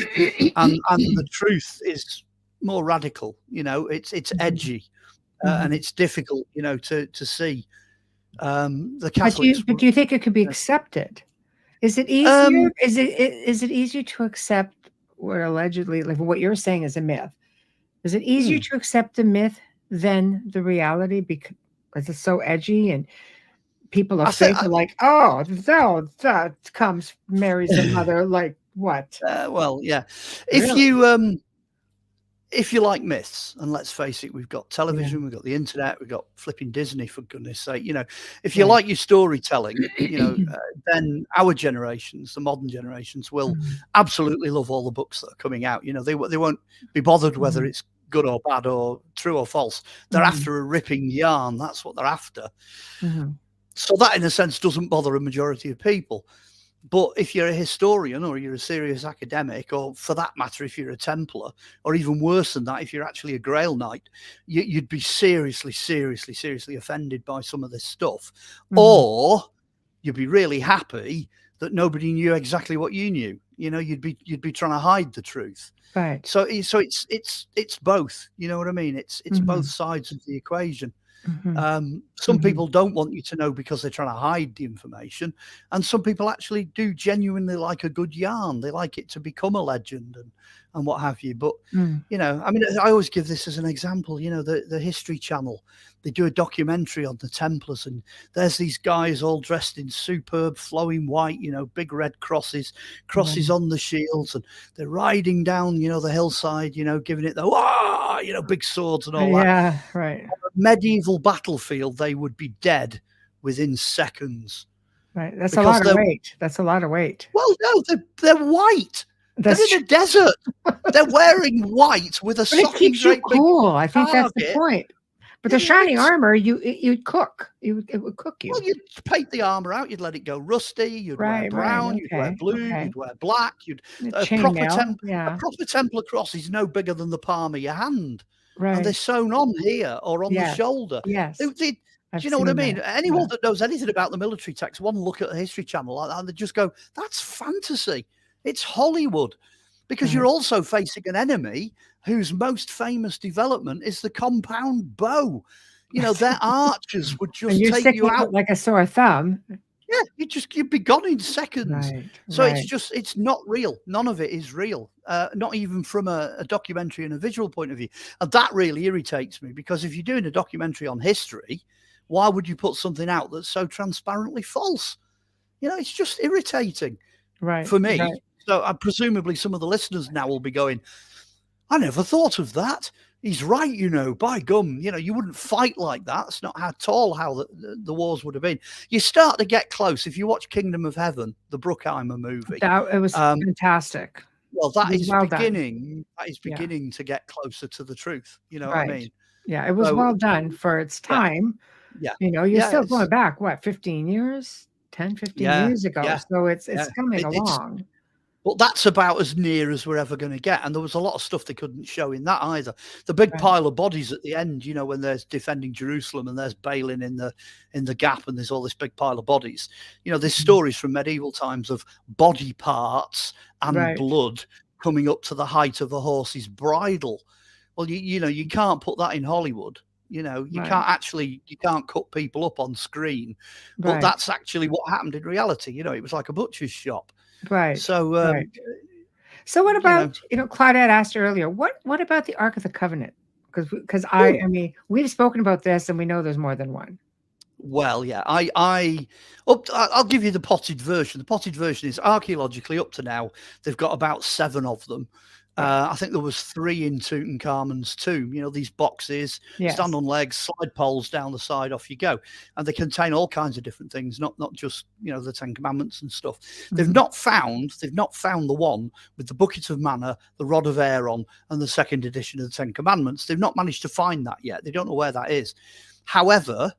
and the truth is more radical. You know, it's edgy, and it's difficult, you know, to see. The Catholics. But do you think it could be accepted? Is it easier? Is it easier to accept what allegedly, like what you're saying, is a myth? Is it easier to accept the myth than the reality, because it's so edgy and people are like, oh, that comes Mary's the mother? Like what? Well, yeah. Really? If you like myths, and let's face it, we've got television, we've got the internet, we've got flipping Disney, for goodness sake. You know, if you like your storytelling, you know, then our generations, the modern generations, will absolutely love all the books that are coming out. You know, they won't be bothered whether it's good or bad or true or false. They're after a ripping yarn. That's what they're after. So that, in a sense, doesn't bother a majority of people. But if you're a historian, or you're a serious academic, or for that matter, if you're a Templar, or even worse than that, if you're actually a Grail Knight, you'd be seriously offended by some of this stuff. Or you'd be really happy that nobody knew exactly what you knew. You know, you'd be trying to hide the truth. Right. So it's both. You know what I mean? It's both sides of the equation. Some people don't want you to know because they're trying to hide the information, and some people actually do genuinely like a good yarn. They like it to become a legend and what have you. But you know, I mean, I always give this as an example. You know, the History Channel, they do a documentary on the Templars, and there's these guys all dressed in superb flowing white, you know, big red crosses on the shields, and they're riding down, you know, the hillside, you know, giving it the wah, you know, big swords and all that. Yeah, right. On a medieval battlefield, they would be dead within seconds. Right. That's a lot of weight. That's a lot of weight. Well, no, they're white. They're in a desert. They're wearing white with a it keeps you cool. I think that's the point. But the shiny armor, you'd cook. It would cook you. Well, you'd paint the armor out. You'd let it go rusty. You'd wear brown. You'd wear blue. You'd wear black. A proper Templar cross is no bigger than the palm of your hand. Right. And they're sewn on here or on the shoulder. Yes. Do you know what I mean? Anyone that knows anything about the military text, one look at the History Channel like that, and they just go, "That's fantasy. It's Hollywood." Because you're also facing an enemy whose most famous development is the compound bow. You know, their archers would just take you out like a sore thumb. Yeah, you'd be gone in seconds. So it's not real. None of it is real. Not even from a documentary and a visual point of view. And that really irritates me, because if you're doing a documentary on history, why would you put something out that's so transparently false? You know, it's just irritating for me. Right. So presumably some of the listeners now will be going, I never thought of that. He's right, you know, by gum, you know, you wouldn't fight like that. That's not at all how the wars would have been. You start to get close. If you watch Kingdom of Heaven, the Bruckheimer movie. It was fantastic. Well, that is beginning to get closer to the truth. You know what I mean? Yeah, it was well done for its time. Yeah. You know, you're still going back, what, 15 years? 10, 15 years ago. Yeah. So it's coming along. But that's about as near as we're ever going to get. And there was a lot of stuff they couldn't show in that either. The big pile of bodies at the end, you know, when there's defending Jerusalem and there's Balin in the gap and there's all this big pile of bodies. You know, there's stories from medieval times of body parts and blood coming up to the height of a horse's bridle. Well, you know, you can't put that in Hollywood. You know, you can't cut people up on screen, but that's actually what happened in reality. You know, it was like a butcher's shop. Right. So, So what about, Claudette asked earlier, what about the Ark of the Covenant? Because I mean, we've spoken about this and we know there's more than one. Well, yeah, I'll give you the potted version. The potted version is archaeologically up to now. They've got about 7 of them. I think there was 3 in Tutankhamun's tomb. You know, these boxes, stand on legs, slide poles down the side, off you go, and they contain all kinds of different things, not just, you know, the 10 Commandments and stuff. They've not found the one with the bucket of manna, the rod of Aaron, and the 2nd edition of the 10 Commandments. They've not managed to find that yet. They don't know where that is. However,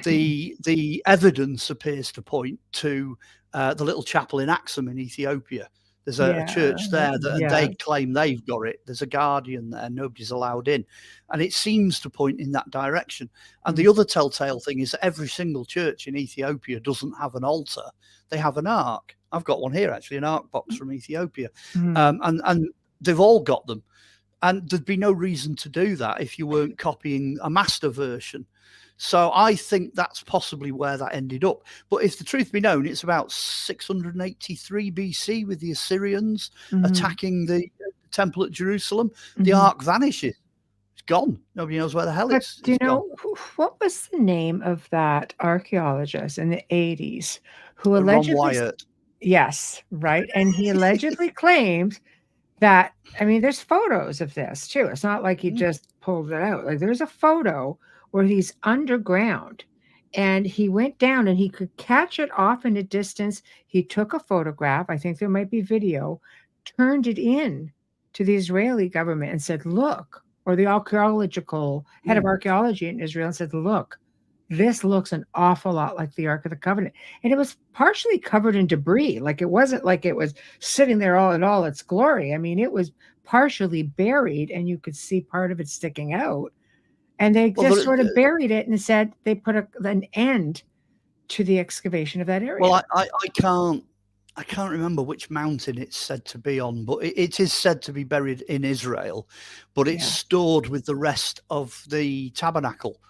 the evidence appears to point to the little chapel in Axum in Ethiopia. There's a church there and they claim they've got it. There's a guardian there. Nobody's allowed in. And it seems to point in that direction. And the other telltale thing is that every single church in Ethiopia doesn't have an altar. They have an ark. I've got one here, actually, an ark box from Ethiopia. And they've all got them. And there'd be no reason to do that if you weren't copying a master version. So I think that's possibly where that ended up. But if the truth be known, it's about 683 BC with the Assyrians attacking the temple at Jerusalem. The ark vanishes. It's gone. Nobody knows where the hell it's Do you know, what was the name of that archaeologist in the 80s who allegedly... Ron Wyatt. Yes, right. And he allegedly claimed that, I mean, there's photos of this too. It's not like he just pulled it out. Like, there's a photo where he's underground and he went down and he could catch it off in a distance. He took a photograph. I think there might be video, turned it in to the Israeli government and said, look, or the archaeological head of archaeology in Israel, and said, look, this looks an awful lot like the Ark of the Covenant. And it was partially covered in debris. Like, it wasn't like it was sitting there all in all its glory. I mean, it was partially buried and you could see part of it sticking out. And they just sort of buried it and said they put an end to the excavation of that area. Well, I can't remember which mountain it's said to be on, but it is said to be buried in Israel, but it's stored with the rest of the tabernacle.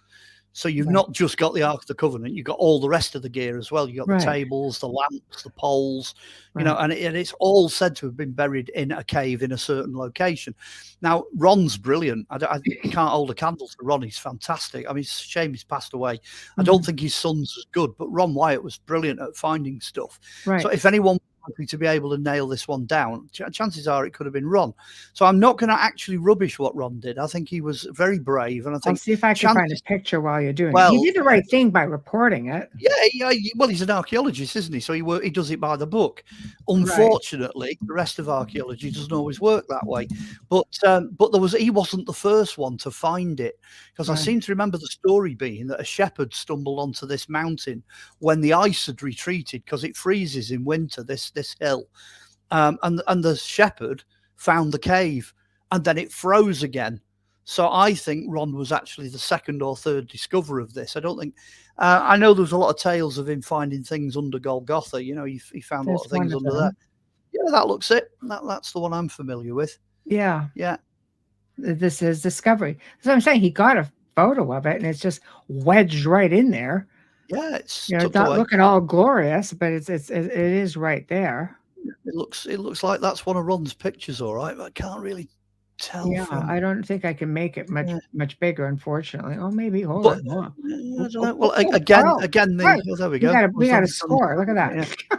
So you've not just got the Ark of the Covenant, you've got all the rest of the gear as well. You've got the tables, the lamps, the poles, you know, and it's all said to have been buried in a cave in a certain location. Now, Ron's brilliant. I can't hold a candle to Ron. He's fantastic. I mean, it's a shame he's passed away. I don't think his son's as good, but Ron Wyatt was brilliant at finding stuff. So if anyone to be able to nail this one down, chances are it could have been Ron. So I'm not going to actually rubbish what Ron did. I think he was very brave, and I think I'll see if I can find a picture while you're doing it. He did the right thing by reporting it. Yeah. Well, he's an archaeologist, isn't he? So he does it by the book. Unfortunately, the rest of archaeology doesn't always work that way. But he wasn't the first one to find it, because I seem to remember the story being that a shepherd stumbled onto this mountain when the ice had retreated, because it freezes in winter. This hill, and the shepherd found the cave, and then it froze again. So I think Ron was actually the 2nd or 3rd discoverer of this. I don't think I know there was a lot of tales of him finding things under Golgotha. You know, he found a lot of things under there. Yeah, that looks it. That's the one I'm familiar with. Yeah. This is discovery. So I'm saying he got a photo of it, and it's just wedged right in there. Yeah, it's not looking all glorious, but it is right there. It looks like that's one of Ron's pictures, all right, but I can't really tell. Yeah, I don't think I can make it much bigger, unfortunately. Oh, maybe. Hold on. I don't know. Well, again, there we go. We got a score. Look at that. Yeah.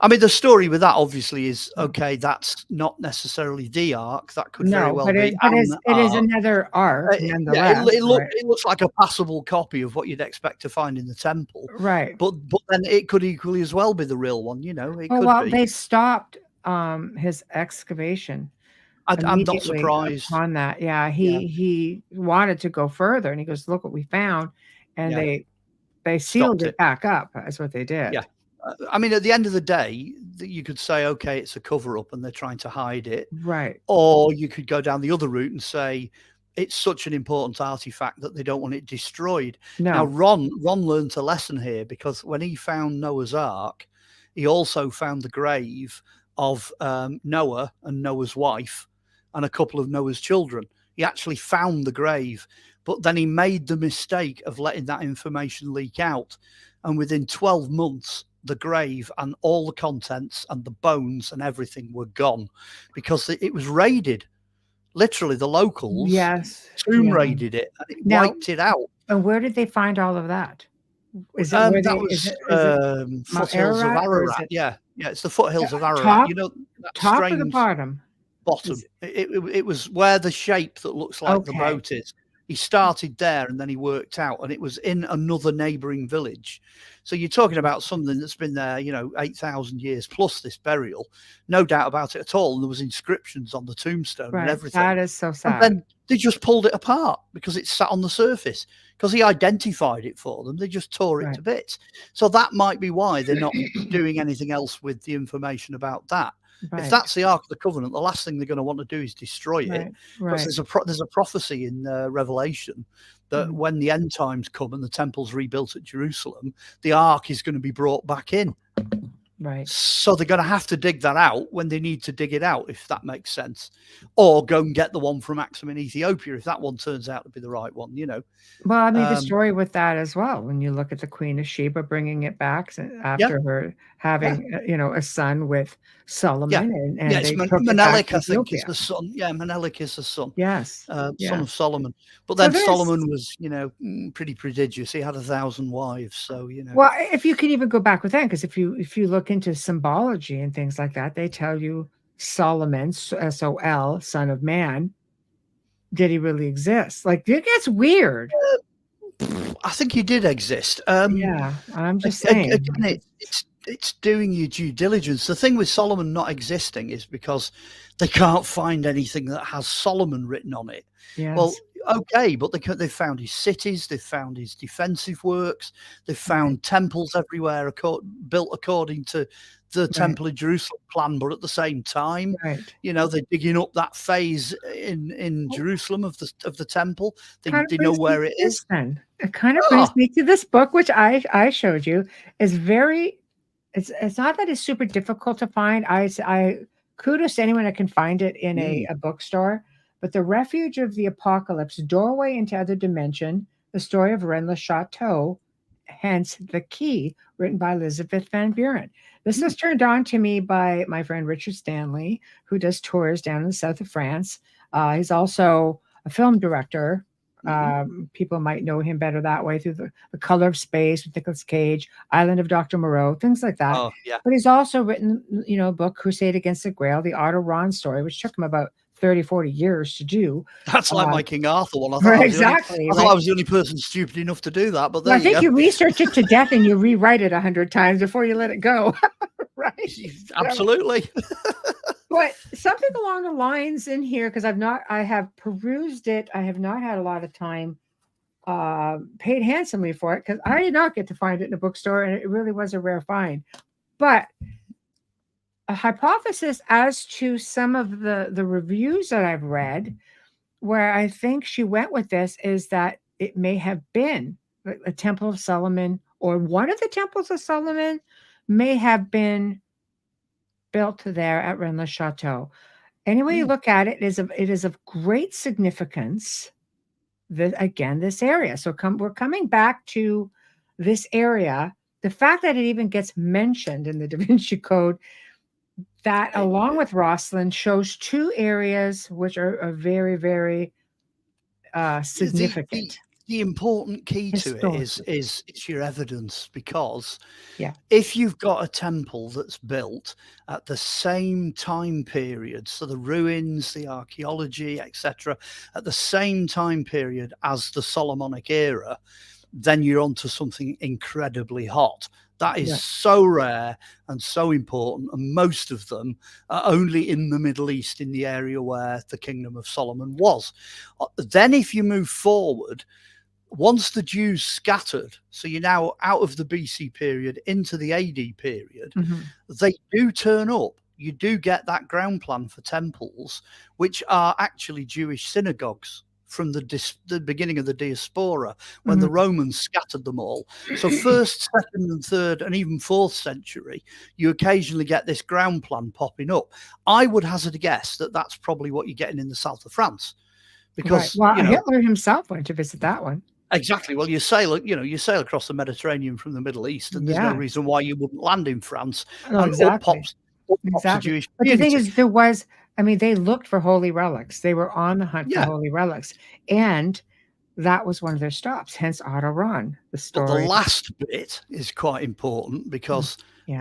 I mean, the story with that obviously is, okay, that's not necessarily the ark. That could very well be. But it is another ark. It looks like a passable copy of what you'd expect to find in the temple. Right. But then it could equally as well be the real one, you know. They stopped his excavation. I'm not surprised on that. Yeah, he wanted to go further, and he goes, "Look what we found," and they sealed it back up. That's what they did. Yeah. I mean, at the end of the day, you could say, okay, it's a cover-up and they're trying to hide it. Right. Or you could go down the other route and say it's such an important artifact that they don't want it destroyed. No. Now, Ron learned a lesson here, because when he found Noah's Ark, he also found the grave of Noah and Noah's wife and a couple of Noah's children. He actually found the grave, but then he made the mistake of letting that information leak out. And within 12 months, the grave and all the contents and the bones and everything were gone because it was raided. Literally, the locals raided it and it wiped it out. And where did they find all of that? Is it where foothills of Ararat? Yeah, it's the foothills of Ararat. Top or the bottom? Bottom. It was where the shape that looks like the boat is. He started there and then he worked out, and it was in another neighbouring village. So you're talking about something that's been there, 8,000 years plus this burial. No doubt about it at all. And there was inscriptions on the tombstone and everything. That is so sad. And then they just pulled it apart because it sat on the surface. Because he identified it for them. They just tore it to bits. So that might be why they're not doing anything else with the information about that. Right. If that's the Ark of the Covenant, the last thing they're going to want to do is destroy it. Because there's a prophecy in Revelation that when the end times come and the temple's rebuilt at Jerusalem, the Ark is going to be brought back in. Right. So they're going to have to dig that out when they need to dig it out, if that makes sense. Or go and get the one from Axum in Ethiopia, if that one turns out to be the right one, Well, I mean, the story with that as well, when you look at the Queen of Sheba bringing it back after her having, a son with Solomon. And it's Menelik, I think, is the son. Yeah, Menelik is the son. Yes. Son of Solomon. But then Solomon was, pretty prodigious. He had 1,000 wives, so, Well, if you can even go back with that, because if you look into symbology and things like that, they tell you Solomon, S-O-L, son of man, did he really exist? Like, it gets weird. I think he did exist. I'm just saying. Again, it's doing your due diligence. The thing with Solomon not existing is because they can't find anything that has Solomon written on it. Yes. Well, okay, but they've found his cities, they've found his defensive works, they've found temples everywhere built according to the Temple of Jerusalem plan, but at the same time, they're digging up that phase in Jerusalem of the temple. They know where it is. Then it kind of brings me to this book, which I showed you, is very. It's not that it's super difficult to find. I kudos to anyone that can find it in a bookstore. But The Refuge of the Apocalypse, Doorway into Other Dimension, the story of Rennes Le Chateau, hence The Key, written by Elizabeth Van Buren. This was turned on to me by my friend Richard Stanley, who does tours down in the south of France. He's also a film director. People might know him better that way through the Color of Space with Nicolas Cage, Island of Dr. Moreau, things like that. But he's also written, a book, Crusade Against the Grail, the Otto Ron story, which took him about 30, 40 years to do. That's like my King Arthur one. I thought I was the only person stupid enough to do that. But I think you research it to death and you rewrite it 100 times before you let it go. Right? Absolutely. But something along the lines in here, because I have perused it. I have not had a lot of time, paid handsomely for it, because I did not get to find it in a bookstore, and it really was a rare find. But a hypothesis as to some of the reviews that I've read, where I think she went with this, is that it may have been a Temple of Solomon, or one of the temples of Solomon may have been built there at Rennes Le Chateau. Any way you look at it, it is of great significance. This area. So we're coming back to this area. The fact that it even gets mentioned in the Da Vinci Code, that along with Rosslyn, shows two areas which are very, very significant. The important key to it is it's your evidence, because if you've got a temple that's built at the same time period, so the ruins, the archaeology, etc., at the same time period as the Solomonic era, then you're onto something incredibly hot. That is so rare and so important, and most of them are only in the Middle East, in the area where the Kingdom of Solomon was. Then if you move forward, once the Jews scattered, so you're now out of the BC period into the AD period, they do turn up. You do get that ground plan for temples, which are actually Jewish synagogues from the beginning of the diaspora, when the Romans scattered them all. So 1st, 2nd and 3rd and even 4th century, you occasionally get this ground plan popping up. I would hazard a guess that that's probably what you're getting in the south of France, because Well, Hitler himself went to visit that one. Exactly. Well, you sail across the Mediterranean from the Middle East, and there's no reason why you wouldn't land in France. No, and exactly. up pops a Jewish But the thing community. is, they looked for holy relics. They were on the hunt for holy relics, and that was one of their stops. Hence Otto Rahn, the story. But the last bit is quite important, because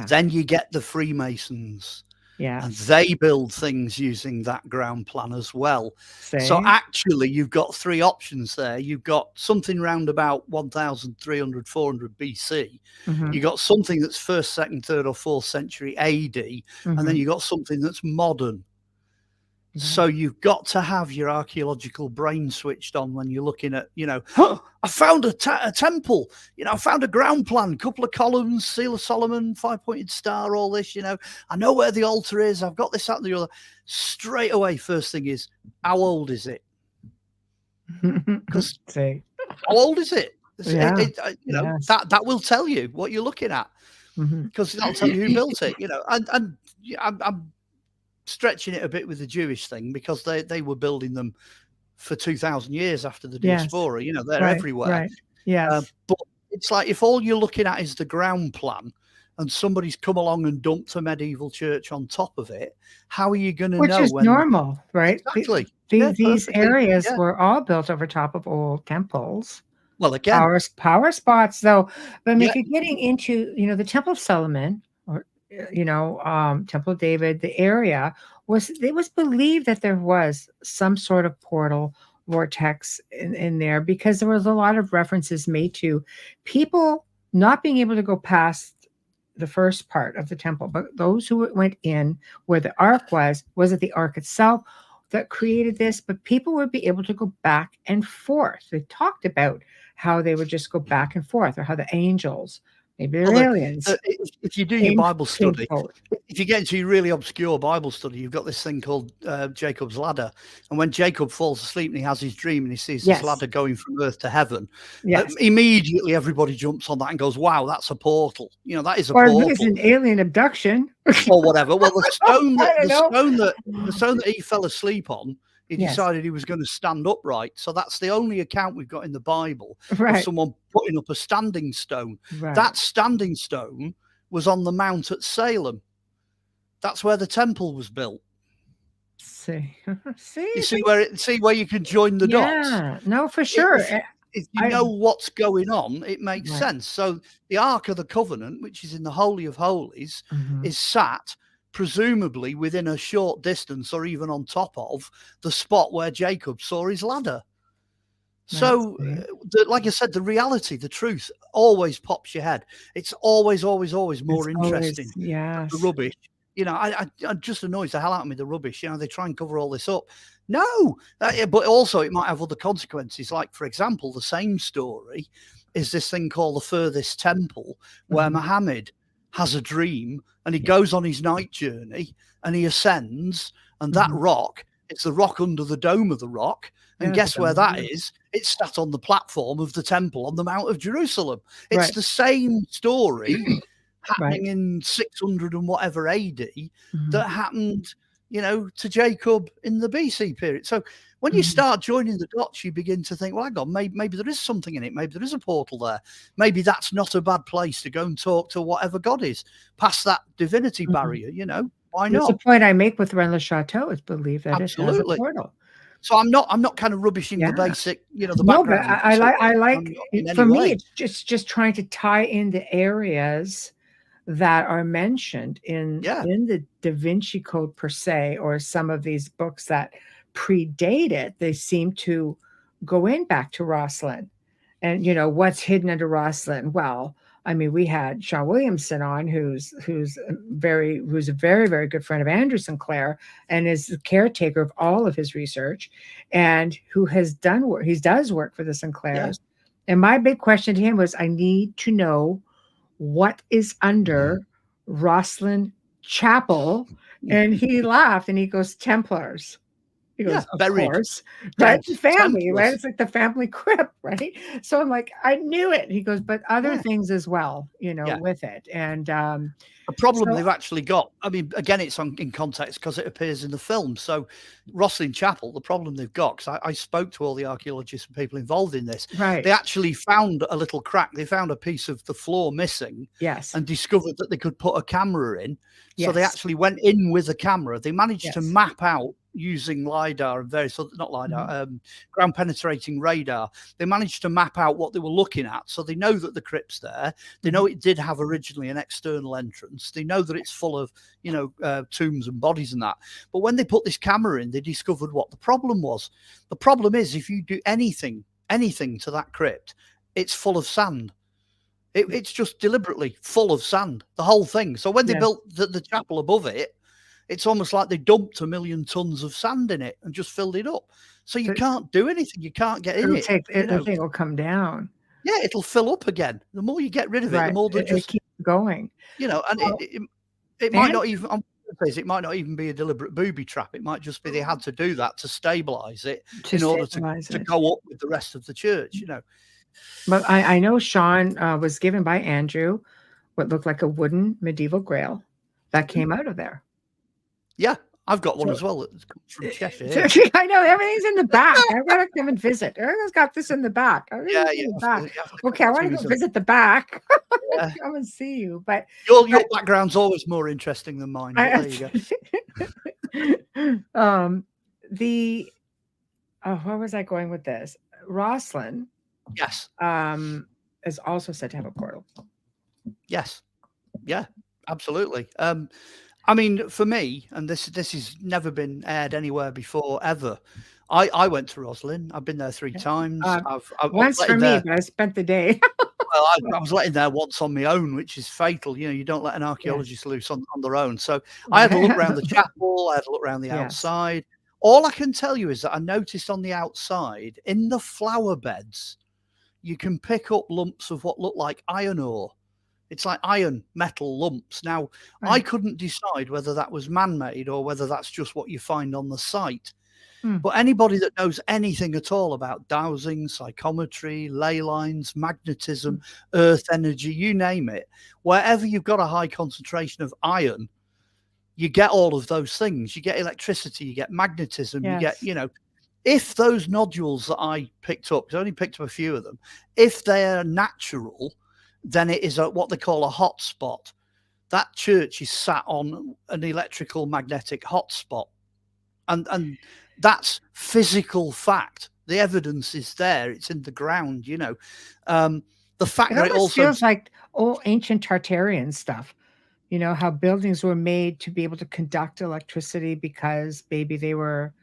then you get the Freemasons. Yeah. And they build things using that ground plan as well. So actually, you've got three options there. You've got something round about 1300, 400 BC. You've got something that's 1st, 2nd, 3rd, or 4th century AD. And then you've got something that's modern. So you've got to have your archaeological brain switched on when you're looking at, I found a temple, I found a ground plan, couple of columns, Seal of Solomon, 5-pointed star, all this, I know where the altar is. I've got this, that, and the other. Straight away, first thing is, how old is it? Because how old is it? That will tell you what you're looking at, because that'll tell you who built it, and I'm stretching it a bit with the Jewish thing, because they were building them for 2,000 years after the diaspora. They're everywhere. Right. Yes. But it's like, if all you're looking at is the ground plan, and somebody's come along and dumped a medieval church on top of it, how are you going to know? Which is normal, right? Exactly. These areas were all built over top of old temples. Well, again, power spots, though. But if you're getting into, the Temple of Solomon, or Temple of David, the area it was believed that there was some sort of portal vortex in there, because there was a lot of references made to people not being able to go past the first part of the temple, but those who went in where the ark was it the ark itself that created this? But people would be able to go back and forth. They talked about how they would just go back and forth, or how the angels, maybe they're aliens. If you do your Bible study, if you get into your really obscure Bible study, you've got this thing called Jacob's ladder. And when Jacob falls asleep and he has his dream and he sees this ladder going from earth to heaven, immediately everybody jumps on that and goes, wow, that's a portal. That is a portal. Or it's an alien abduction. Or whatever. Well, the stone that he fell asleep on, he decided he was going to stand upright. So that's the only account we've got in the Bible of someone putting up a standing stone. That standing stone was on the mount at Salem. That's where the temple was built. See, you see where you can join the dots. Yeah, no, for sure. If you know what's going on, it makes sense. So the Ark of the Covenant, which is in the Holy of Holies, is sat presumably within a short distance, or even on top of the spot where Jacob saw his ladder. So, like I said, the reality, the truth always pops your head. It's always more interesting than the rubbish. It just annoys the hell out of me, the rubbish. They try and cover all this up. No, but also it might have other consequences. Like, for example, the same story is this thing called the Furthest Temple, where Muhammad has a dream and he goes on his night journey and he ascends, and that rock, it's the rock under the dome of the rock. And guess where that is? It's sat on the platform of the temple on the Mount of Jerusalem. It's the same story happening in 600 and whatever AD that happened, to Jacob in the BC period. So when you start joining the dots, you begin to think, well, hang on, maybe there is something in it. Maybe there is a portal there. Maybe that's not a bad place to go and talk to whatever God is, past that divinity barrier, why not? That's the point I make with Rennes Le Chateau, is believe that it has a portal. So I'm not kind of rubbishing the basic, the background. No, but I like for me, it's just trying to tie in the areas that are mentioned in the Da Vinci Code per se, or some of these books that predate it. They seem to go in back to Rosslyn, and what's hidden under Rosslyn. Well, we had Sean Williamson on, who's a very, very good friend of Andrew Sinclair, and is the caretaker of all of his research, and who has done work. He does work for the Sinclairs. And my big question to him was, I need to know what is under Rosslyn Chapel. And he laughed and he goes, Templars. He goes, of buried course, right? dead The family, right? Templars. It's like the family crypt, right? So I'm like, I knew it. He goes, but other Yeah. things as well, Yeah. with it. And The problem so- they've actually got, I mean, again, it's in context because it appears in the film. So Rosslyn Chapel, the problem they've got, because I spoke to all the archaeologists and people involved in this, right. they actually found a little crack. They found a piece of the floor missing Yes. and discovered that they could put a camera in. So they Yes. actually went in with a camera. They managed to Yes. map out using LiDAR and various other, not LiDAR, ground penetrating radar. They managed to map out what they were looking at. So they know that the crypt's there. They know it did have originally an external entrance. They know that it's full of, tombs and bodies and that. But when they put this camera in, they discovered what the problem was. The problem is if you do anything to that crypt, it's full of sand. It's just deliberately full of sand, the whole thing. So when they built the chapel above it, it's almost like they dumped 1 million tons of sand in it and just filled it up. So you can't do anything. You can't get in it. The thing will come down. Yeah, it'll fill up again. The more you get rid of it, the more they just keep going. And it might not even. It might not even be a deliberate booby trap. It might just be they had to do that to stabilize it in order to go up with the rest of the church. But I know Sean was given by Andrew what looked like a wooden medieval Grail that came out of there. Yeah, I've got one as well. It's from Cheshire. I know everything's in the back. I want to come and visit. Everyone's got this in the back. Back. Okay, I want to go visit the back. Come and see you. But your background's always more interesting than mine. There you go. Where was I going with this? Rosslyn. Yes. Is also said to have a portal. Yes. Yeah. Absolutely. I mean, for me, and this has never been aired anywhere before ever. I went to Rosslyn. I've been there 3 times. Once for me, but I spent the day. Well, I was let in there once on my own, which is fatal. You don't let an archaeologist loose on their own. So I had a look around the chapel. I had a look around the outside. All I can tell you is that I noticed on the outside, in the flower beds, you can pick up lumps of what look like iron ore. It's like iron metal lumps. Now, I couldn't decide whether that was man-made or whether that's just what you find on the site. But anybody that knows anything at all about dowsing, psychometry, ley lines, magnetism, earth energy, you name it, wherever you've got a high concentration of iron, you get all of those things. You get electricity, you get magnetism, you get, if those nodules that I picked up, because I only picked up a few of them, if they're natural, then it is what they call a hotspot. That church is sat on an electrical magnetic hotspot. And that's physical fact. The evidence is there. It's in the ground, The fact that it also feels like old ancient Tartarian stuff. How buildings were made to be able to conduct electricity because maybe they were...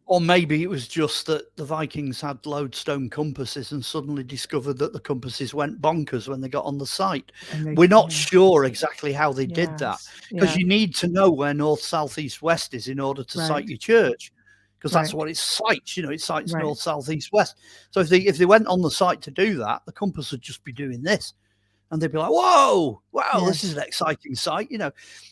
Or maybe it was just that the Vikings had lodestone compasses and suddenly discovered that the compasses went bonkers when they got on the site. We're not sure exactly how they did that, because you need to know where north, south, east, west is in order to site your church, because that's what it cites. It cites north, south, east, west. So if they went on the site to do that, the compass would just be doing this. And they'd be like, whoa, wow, this is an exciting site,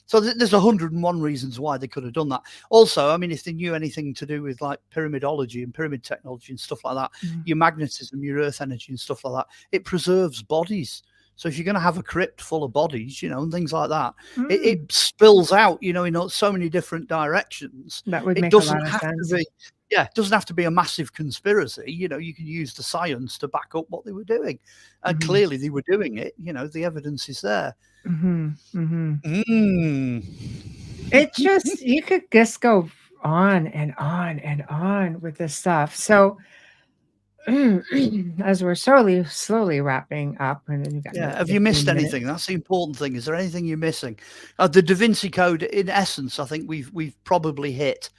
So there's 101 reasons why they could have done that. Also, I mean, if they knew anything to do with like pyramidology and pyramid technology and stuff like that, your magnetism, your earth energy and stuff like that, it preserves bodies. So if you're going to have a crypt full of bodies, and things like that, it spills out, in so many different directions. That would make a lot of sense. It doesn't have to be a massive conspiracy. You can use the science to back up what they were doing. And clearly they were doing it. The evidence is there. It just, you could just go on and on and on with this stuff. So as we're slowly wrapping up, and then have you missed anything? That's the important thing. Is there anything you're missing? The Da Vinci Code, in essence, I think we've probably hit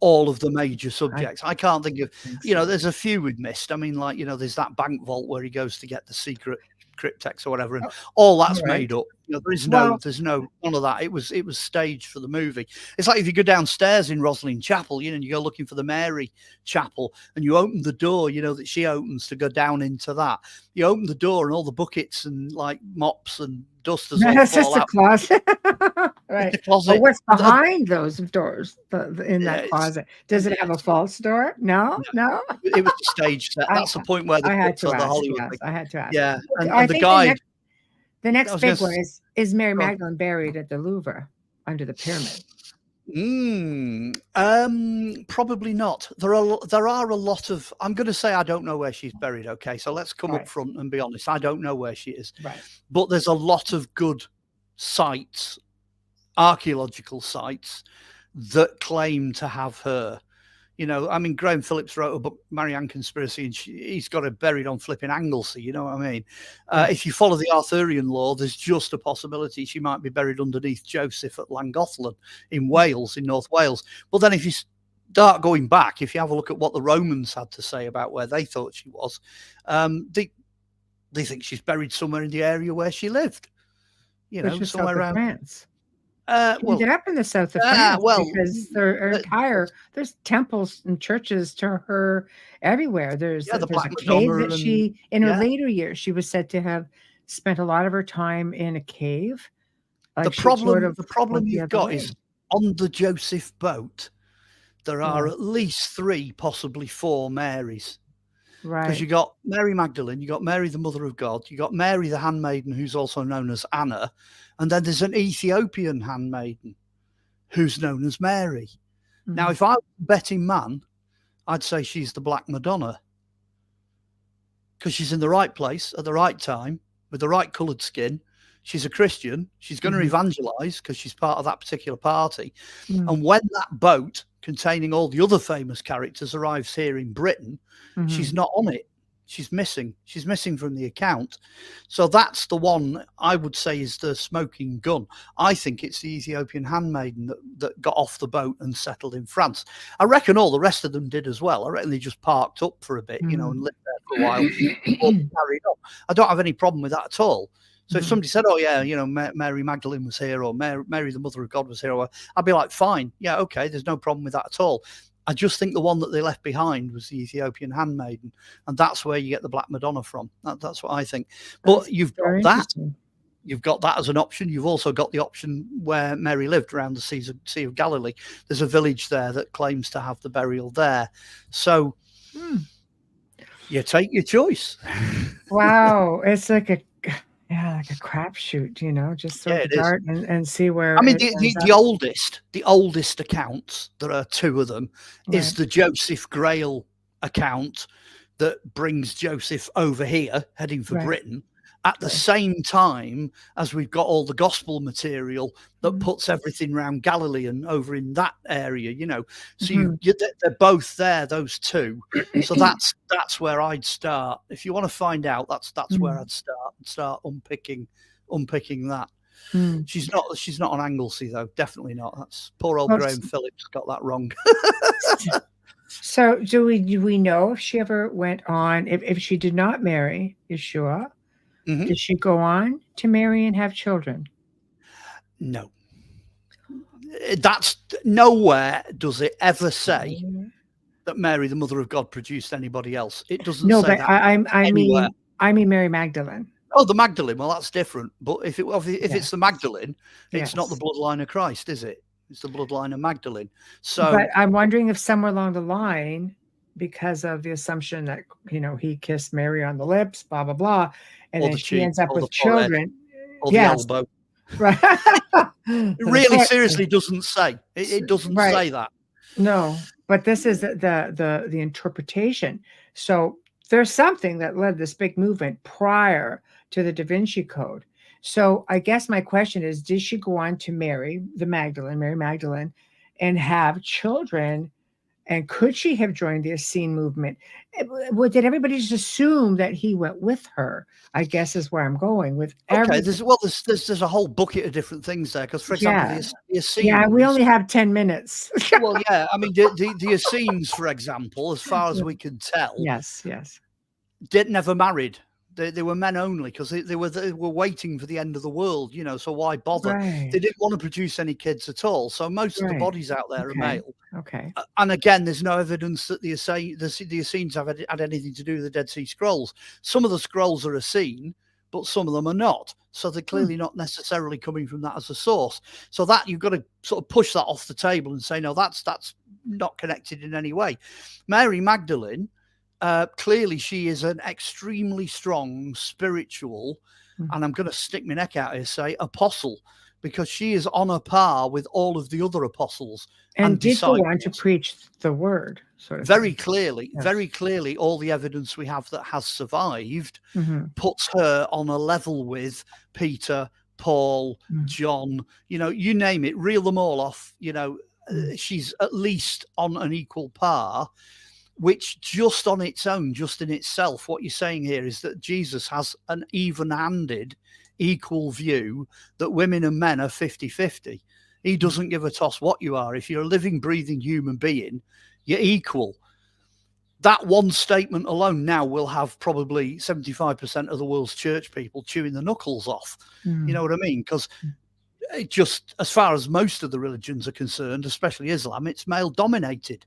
all of the major subjects. I can't think of, there's a few we've missed. I mean, like, there's that bank vault where he goes to get the secret cryptex or whatever, and all that's made up. You know, there's Well, none of that. It was staged for the movie. It's like if you go downstairs in Rosslyn Chapel, you know, and you go looking for the Mary Chapel, and you open the door, you know, that she opens to go down into that. You open the door, and all the buckets and like mops and dusters all that's fall just a out. closet. Right. The closet. But what's behind those doors in Yeah, that closet? Does it have a false door? No. It was a stage set. That's the point where they I had put to the ask. Hollywood Yes, thing. I had to ask. Yeah, I and the think guide. the next was big gonna one is Mary Go on. Magdalene buried at the Louvre under the pyramid. Probably not. There are a lot of. I'm going to say I don't know where she's buried. Okay, so let's come up Right. front and be honest. I don't know where she is, Right. but there's a lot of good sites, archaeological sites, that claim to have her. You know, I mean, Graham Phillips wrote a book, Marianne Conspiracy, and he's got her buried on flipping Anglesey. You know what I mean? If you follow the Arthurian law, there's just a possibility she might be buried underneath Joseph at Llangollen in Wales, in North Wales. But then if you start going back, if you have a look at what the Romans had to say about where they thought she was, they think she's buried somewhere in the area where she lived. You know, somewhere around France. well, ended up in the south of France well, because there's temples and churches to her everywhere. There's the a Black cave Madonna that she, in and- her later years, she was said to have spent a lot of her time in a cave. Like the she problem sort of the problem went the you've other got way. is on the Joseph boat, there are Yeah. at least 3, possibly 4 Marys. Because Right. you got Mary Magdalene, you got Mary, the Mother of God, you got Mary, the handmaiden, who's also known as Anna, and then there's an Ethiopian handmaiden who's known as Mary. Now, if I was a betting man, I'd say she's the Black Madonna, because she's in the right place at the right time with the right coloured skin. She's a Christian. She's going to evangelize because she's part of that particular party. And when that boat containing all the other famous characters arrives here in Britain, she's not on it. She's missing. She's missing from the account. So that's the one I would say is the smoking gun. I think it's the Ethiopian handmaiden that got off the boat and settled in France. I reckon all the rest of them did as well. I reckon they just parked up for a bit, you know, and lived there for a while before they carried on. I don't have any problem with that at all. So if somebody said, oh, yeah, you know, Mary Magdalene was here, or Mary, the Mother of God was here, I'd be like, fine. Yeah, okay, there's no problem with that at all. I just think the one that they left behind was the Ethiopian handmaiden, and that's where you get the Black Madonna from. That's what I think. But you've got that. You've got that as an option. You've also got the option where Mary lived around the Sea of Galilee. There's a village there that claims to have the burial there. So you take your choice. Wow. It's like a crapshoot, you know, just throw the dart and see where. I mean, the oldest accounts, there are 2 of them, is the Joseph Grail account that brings Joseph over here, heading for Britain, at the same time as we've got all the gospel material that puts everything around Galilee and over in that area, you know. So they're both there, those 2. So that's where I'd start. If you want to find out, that's where I'd start unpicking that. She's not on Anglesey though, definitely not. That's poor old Graham Phillips got that wrong. So do we know if she ever went on, if she did not marry Yeshua? Did she go on to marry and have children? No. That's nowhere does it ever say that Mary, the Mother of God, produced anybody else. It doesn't say but that. I mean Mary Magdalene. Oh, the Magdalene. Well, that's different. But if it's the Magdalene, it's not the bloodline of Christ, is it? It's the bloodline of Magdalene. So, but I'm wondering if somewhere along the line, because of the assumption that, you know, he kissed Mary on the lips, blah blah blah, and then she ends up with children. Or the elbow. Right. It really seriously doesn't say. It doesn't say that. No, but this is the interpretation. So there's something that led this big movement prior to the Da Vinci Code. So I guess my question is, did she go on to marry Mary Magdalene, and have children? And could she have joined the Essene movement? Did everybody just assume that he went with her? I guess is where I'm going with. Okay, there's a whole bucket of different things there. Because, for example, the Essene. Yeah, we only have 10 minutes. Well, yeah, I mean, the Essenes, for example, as far as we can tell, yes, never married. They were men only because they were waiting for the end of the world, you know. So why bother? Right. They didn't want to produce any kids at all. So most of the Right. bodies out there are male. Okay. And again, there's no evidence that the Essenes have had anything to do with the Dead Sea Scrolls. Some of the scrolls are Essene, but some of them are not. So they're clearly not necessarily coming from that as a source. So that you've got to sort of push that off the table and say, no, that's not connected in any way. Mary Magdalene, clearly she is an extremely strong spiritual, and I'm going to stick my neck out here, say apostle, because she is on a par with all of the other apostles and did go on to preach the word, sort of very clearly. Very clearly, all the evidence we have that has survived puts her on a level with Peter, Paul, John, you know, you name it, reel them all off, you know. She's at least on an equal par, which just on its own, just in itself, what you're saying here is that Jesus has an even-handed, equal view that women and men are 50-50. He doesn't give a toss what you are. If you're a living, breathing human being, you're equal. That one statement alone now will have probably 75% of the world's church people chewing the knuckles off. You know what I mean? Because just as far as most of the religions are concerned, especially Islam, it's male dominated.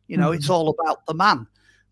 You know, it's all about the man.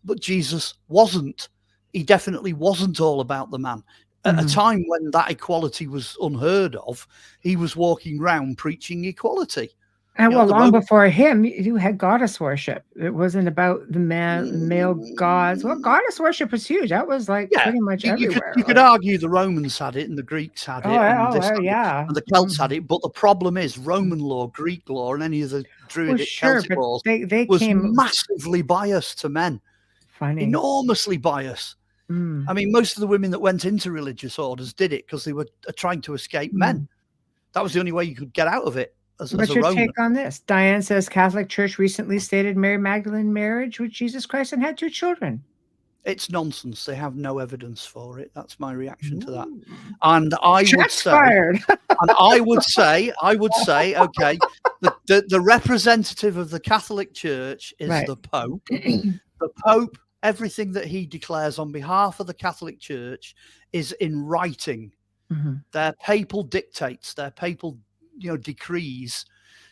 But Jesus wasn't. He definitely wasn't all about the man. At a time when that equality was unheard of, he was walking around preaching equality. And well, long before him, you had goddess worship. It wasn't about the male gods. Well, goddess worship was huge. That was like pretty much everywhere. You could argue the Romans had it and the Greeks had it, and the Celts had it. But the problem is Roman law, Greek law, and any of the Druidic Celtic laws they was came massively biased to men. Funny. Enormously biased. I mean, most of the women that went into religious orders did it because they were trying to escape men. That was the only way you could get out of it. What's your take on this? Diane says Catholic Church recently stated Mary Magdalene marriage with Jesus Christ and had 2 children. It's nonsense. They have no evidence for it. That's my reaction to that. And I would say, okay, the representative of the Catholic Church is the Pope. The Pope, everything that he declares on behalf of the Catholic Church is in writing. Their papal dictates, their papal decrees.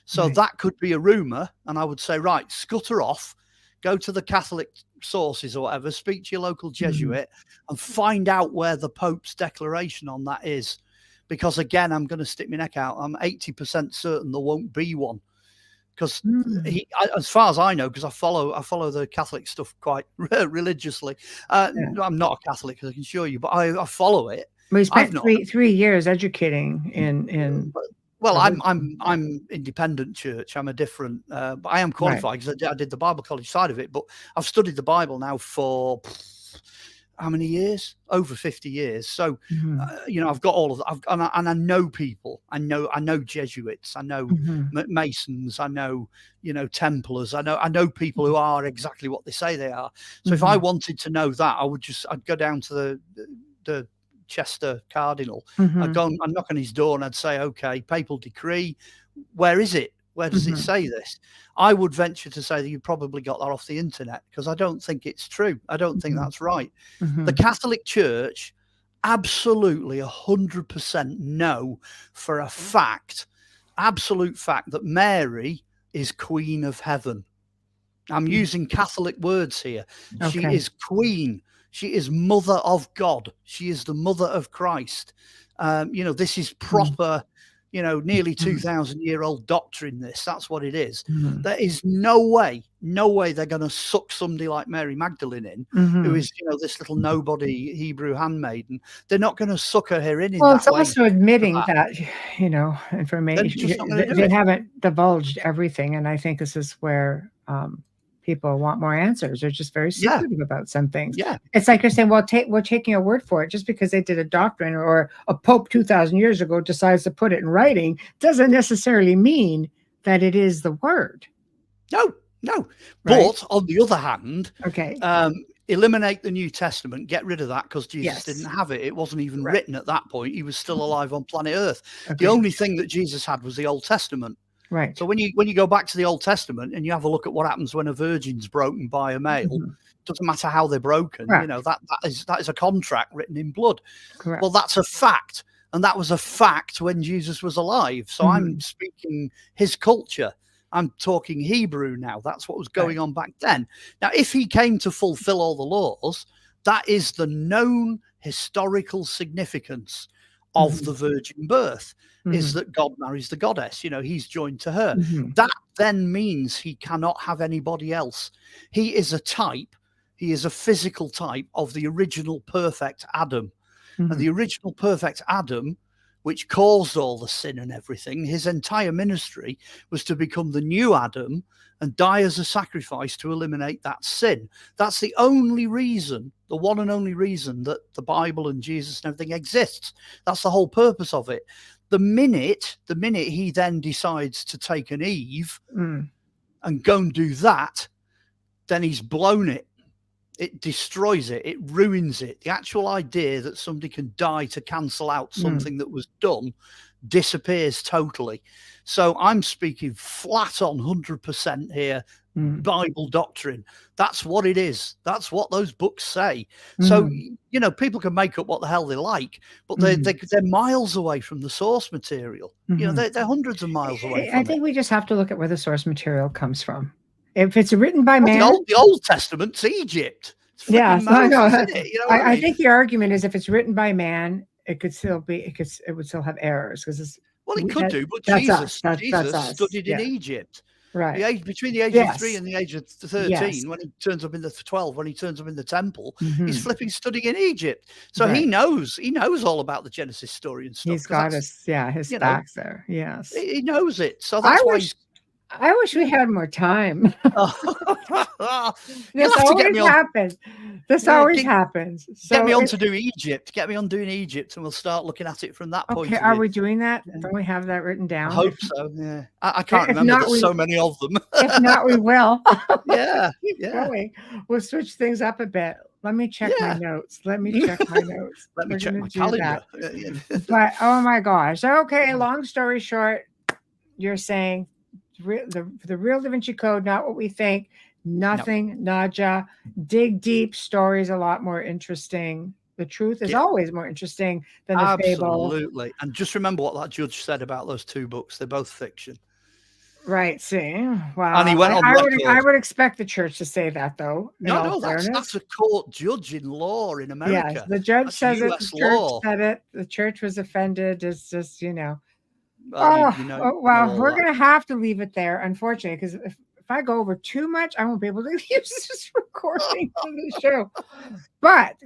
So that could be a rumor, and I would say, right, scutter off, go to the Catholic sources or whatever, speak to your local Jesuit and find out where the Pope's declaration on that is, because again, I'm going to stick my neck out. I'm 80% certain there won't be one, because as far as I know, because I follow the Catholic stuff quite religiously. I'm not a Catholic, I can assure you, but I follow it. We spent three years educating in. Well, I'm independent church. I'm a different, but I am qualified because I did the Bible college side of it. But I've studied the Bible now for how many years? Over 50 years. So, I've got all of that. And I know people. I know Jesuits. I know Masons. I know, Templars. I know people who are exactly what they say they are. So if I wanted to know that, I'd go down to the Chester Cardinal. I'd knock on his door and I'd say, okay, papal decree, where is it? Where does it say this? I would venture to say that you probably got that off the internet, because I don't think it's true. I don't think that's right. The Catholic Church absolutely 100% know for a fact, absolute fact, that Mary is Queen of Heaven. I'm using Catholic words here. She is Queen. She is Mother of God. She is the Mother of Christ. This is proper, nearly 2,000-year-old doctrine. That's what it is. There is no way they're going to suck somebody like Mary Magdalene in, who is, this little nobody Hebrew handmaiden. They're not going to suck her in. Well, it's also admitting that, information. They haven't divulged everything, and I think this is where people want more answers. They're just very secretive about some things. It's like you're saying, well, we're taking your word for it. Just because they did a doctrine or a pope 2,000 years ago decides to put it in writing doesn't necessarily mean that it is the word. No. Right? But on the other hand, eliminate the New Testament, get rid of that, because Jesus didn't have it. It wasn't even written at that point. He was still alive on planet Earth. The only thing that Jesus had was the Old Testament. Right. So when you go back to the Old Testament and you have a look at what happens when a virgin's broken by a male, doesn't matter how they're broken, Correct. you know, that is a contract written in blood. Correct. Well, that's a fact. And that was a fact when Jesus was alive. So I'm speaking his culture. I'm talking Hebrew now. That's what was going on back then. Now, if he came to fulfill all the laws, that is the known historical significance of the virgin birth, is that God marries the goddess. You know, he's joined to her. That then means he cannot have anybody else. He is a type. He is a physical type of the original perfect Adam. And the original perfect Adam, which caused all the sin and everything, his entire ministry was to become the new Adam and die as a sacrifice to eliminate that sin. That's the only reason, the one and only reason that the Bible and Jesus and everything exists. That's the whole purpose of it. The minute he then decides to take an Eve and go and do that, then he's blown it. It destroys it. It ruins it. The actual idea that somebody can die to cancel out something that was done disappears totally. So I'm speaking flat on 100% here. Bible doctrine. That's what it is. That's what those books say. So, you know, people can make up what the hell they like, but they're miles away from the source material. You know, they're hundreds of miles away from I think we just have to look at where the source material comes from. If it's written by man, the Old Testament's Egypt. Yes, I know. You know I think the argument is if it's written by man, it would still have errors because it could do. But Jesus studied in Egypt, right? Between the age of 3 and the age of 13, when he turns up in the 12, when he turns up in the temple, he's flipping studying in Egypt. So he knows all about the Genesis story and stuff. He's got his facts there. Yes, he knows it. So that's why. I wish we had more time. This always happens. Always happens. So get me on to do Egypt. Get me on doing Egypt, and we'll start looking at it from that point of view. Okay, are we doing that? Don't we have that written down? I hope so. Yeah, I can't remember. There's so many of them. If not, we will. Yeah. We'll switch things up a bit. Let me check my notes. Let me check my calendar. But oh my gosh. Okay, long story short, you're saying the real Da Vinci Code, not what we think. Nothing, naja. Dig deep. Stories a lot more interesting. The truth is always more interesting than the fable. Absolutely. And just remember what that judge said about those two books. They're both fiction. Right. See, wow. And he went on record. I would expect the church to say that, though. No, that's a court judge in law in America. Yes, the judge says it. The church said it. The church was offended. It's just, you know. Well, we're going to have to leave it there, unfortunately, because if I go over too much, I won't be able to use this recording for the show. But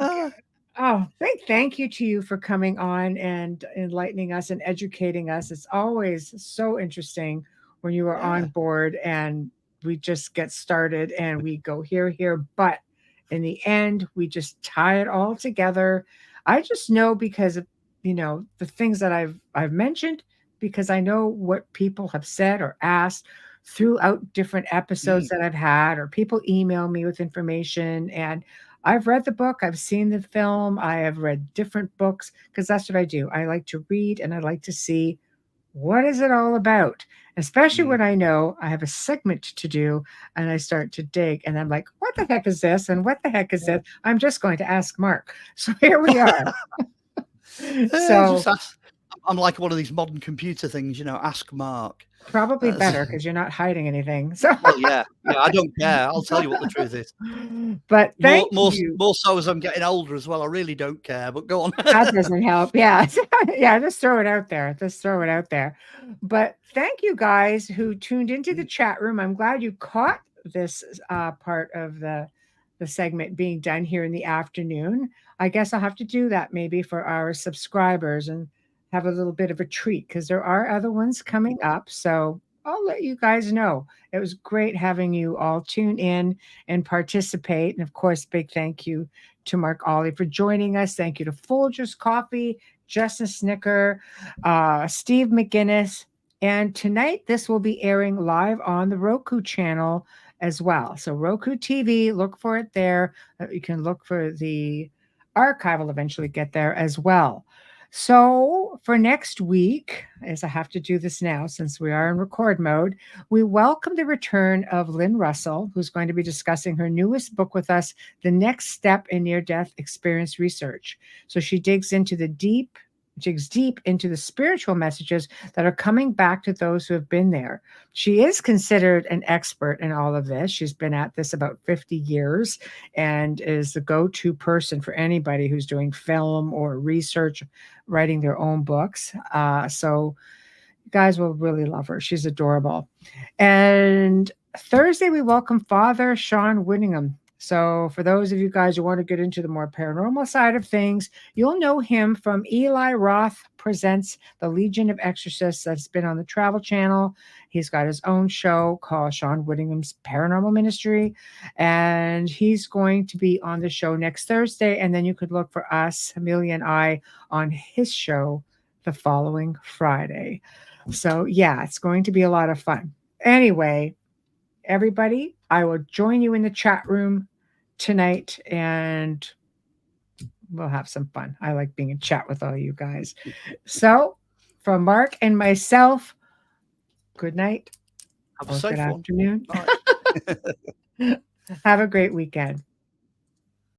thank you to you for coming on and enlightening us and educating us. It's always so interesting when you are on board and we just get started and we go here, but in the end, we just tie it all together. I just know because of, you know, the things that I've mentioned, because I know what people have said or asked throughout different episodes that I've had, or people email me with information. And I've read the book, I've seen the film, I have read different books, because that's what I do. I like to read and I like to see what is it all about, especially when I know I have a segment to do and I start to dig and I'm like, what the heck is this? And what the heck is this? I'm just going to ask Mark. So here we are. I'm like one of these modern computer things, you know, ask Mark. Probably better because you're not hiding anything. So yeah, I don't care. I'll tell you what the truth is. But more so as I'm getting older as well. I really don't care. But go on. That doesn't help. Yeah, just throw it out there. But thank you guys who tuned into the chat room. I'm glad you caught this part of the segment being done here in the afternoon. I guess I'll have to do that maybe for our subscribers and have a little bit of a treat because there are other ones coming up. So I'll let you guys know. It was great having you all tune in and participate. And of course, big thank you to Mark Olly for joining us. Thank you to Folgers Coffee, Justin Snicker, Steve McGinnis. And tonight, this will be airing live on the Roku channel as well. So Roku TV, look for it there. You can look for the archive will eventually get there as well. So for next week, as I have to do this now since we are in record mode, we welcome the return of Lynn Russell, who's going to be discussing her newest book with us, The Next Step in Near-Death Experience Research. So she digs deep into the spiritual messages that are coming back to those who have been there. She is considered an expert in all of this. She's been at this about 50 years and is the go-to person for anybody who's doing film or research, writing their own books. So you guys will really love her. She's adorable. And Thursday, we welcome Father Sean Whittingham. So for those of you guys who want to get into the more paranormal side of things, you'll know him from Eli Roth Presents The Legion of Exorcists that's been on the Travel Channel. He's got his own show called Sean Whittingham's Paranormal Ministry, and he's going to be on the show next Thursday. And then you could look for us, Amelia and I, on his show the following Friday. So yeah, it's going to be a lot of fun. Anyway, everybody, I will join you in the chat room tonight and we'll have some fun. I like being in chat with all you guys. So from Mark and myself, good night. Have a safe Good one. afternoon. Bye. Have a great weekend.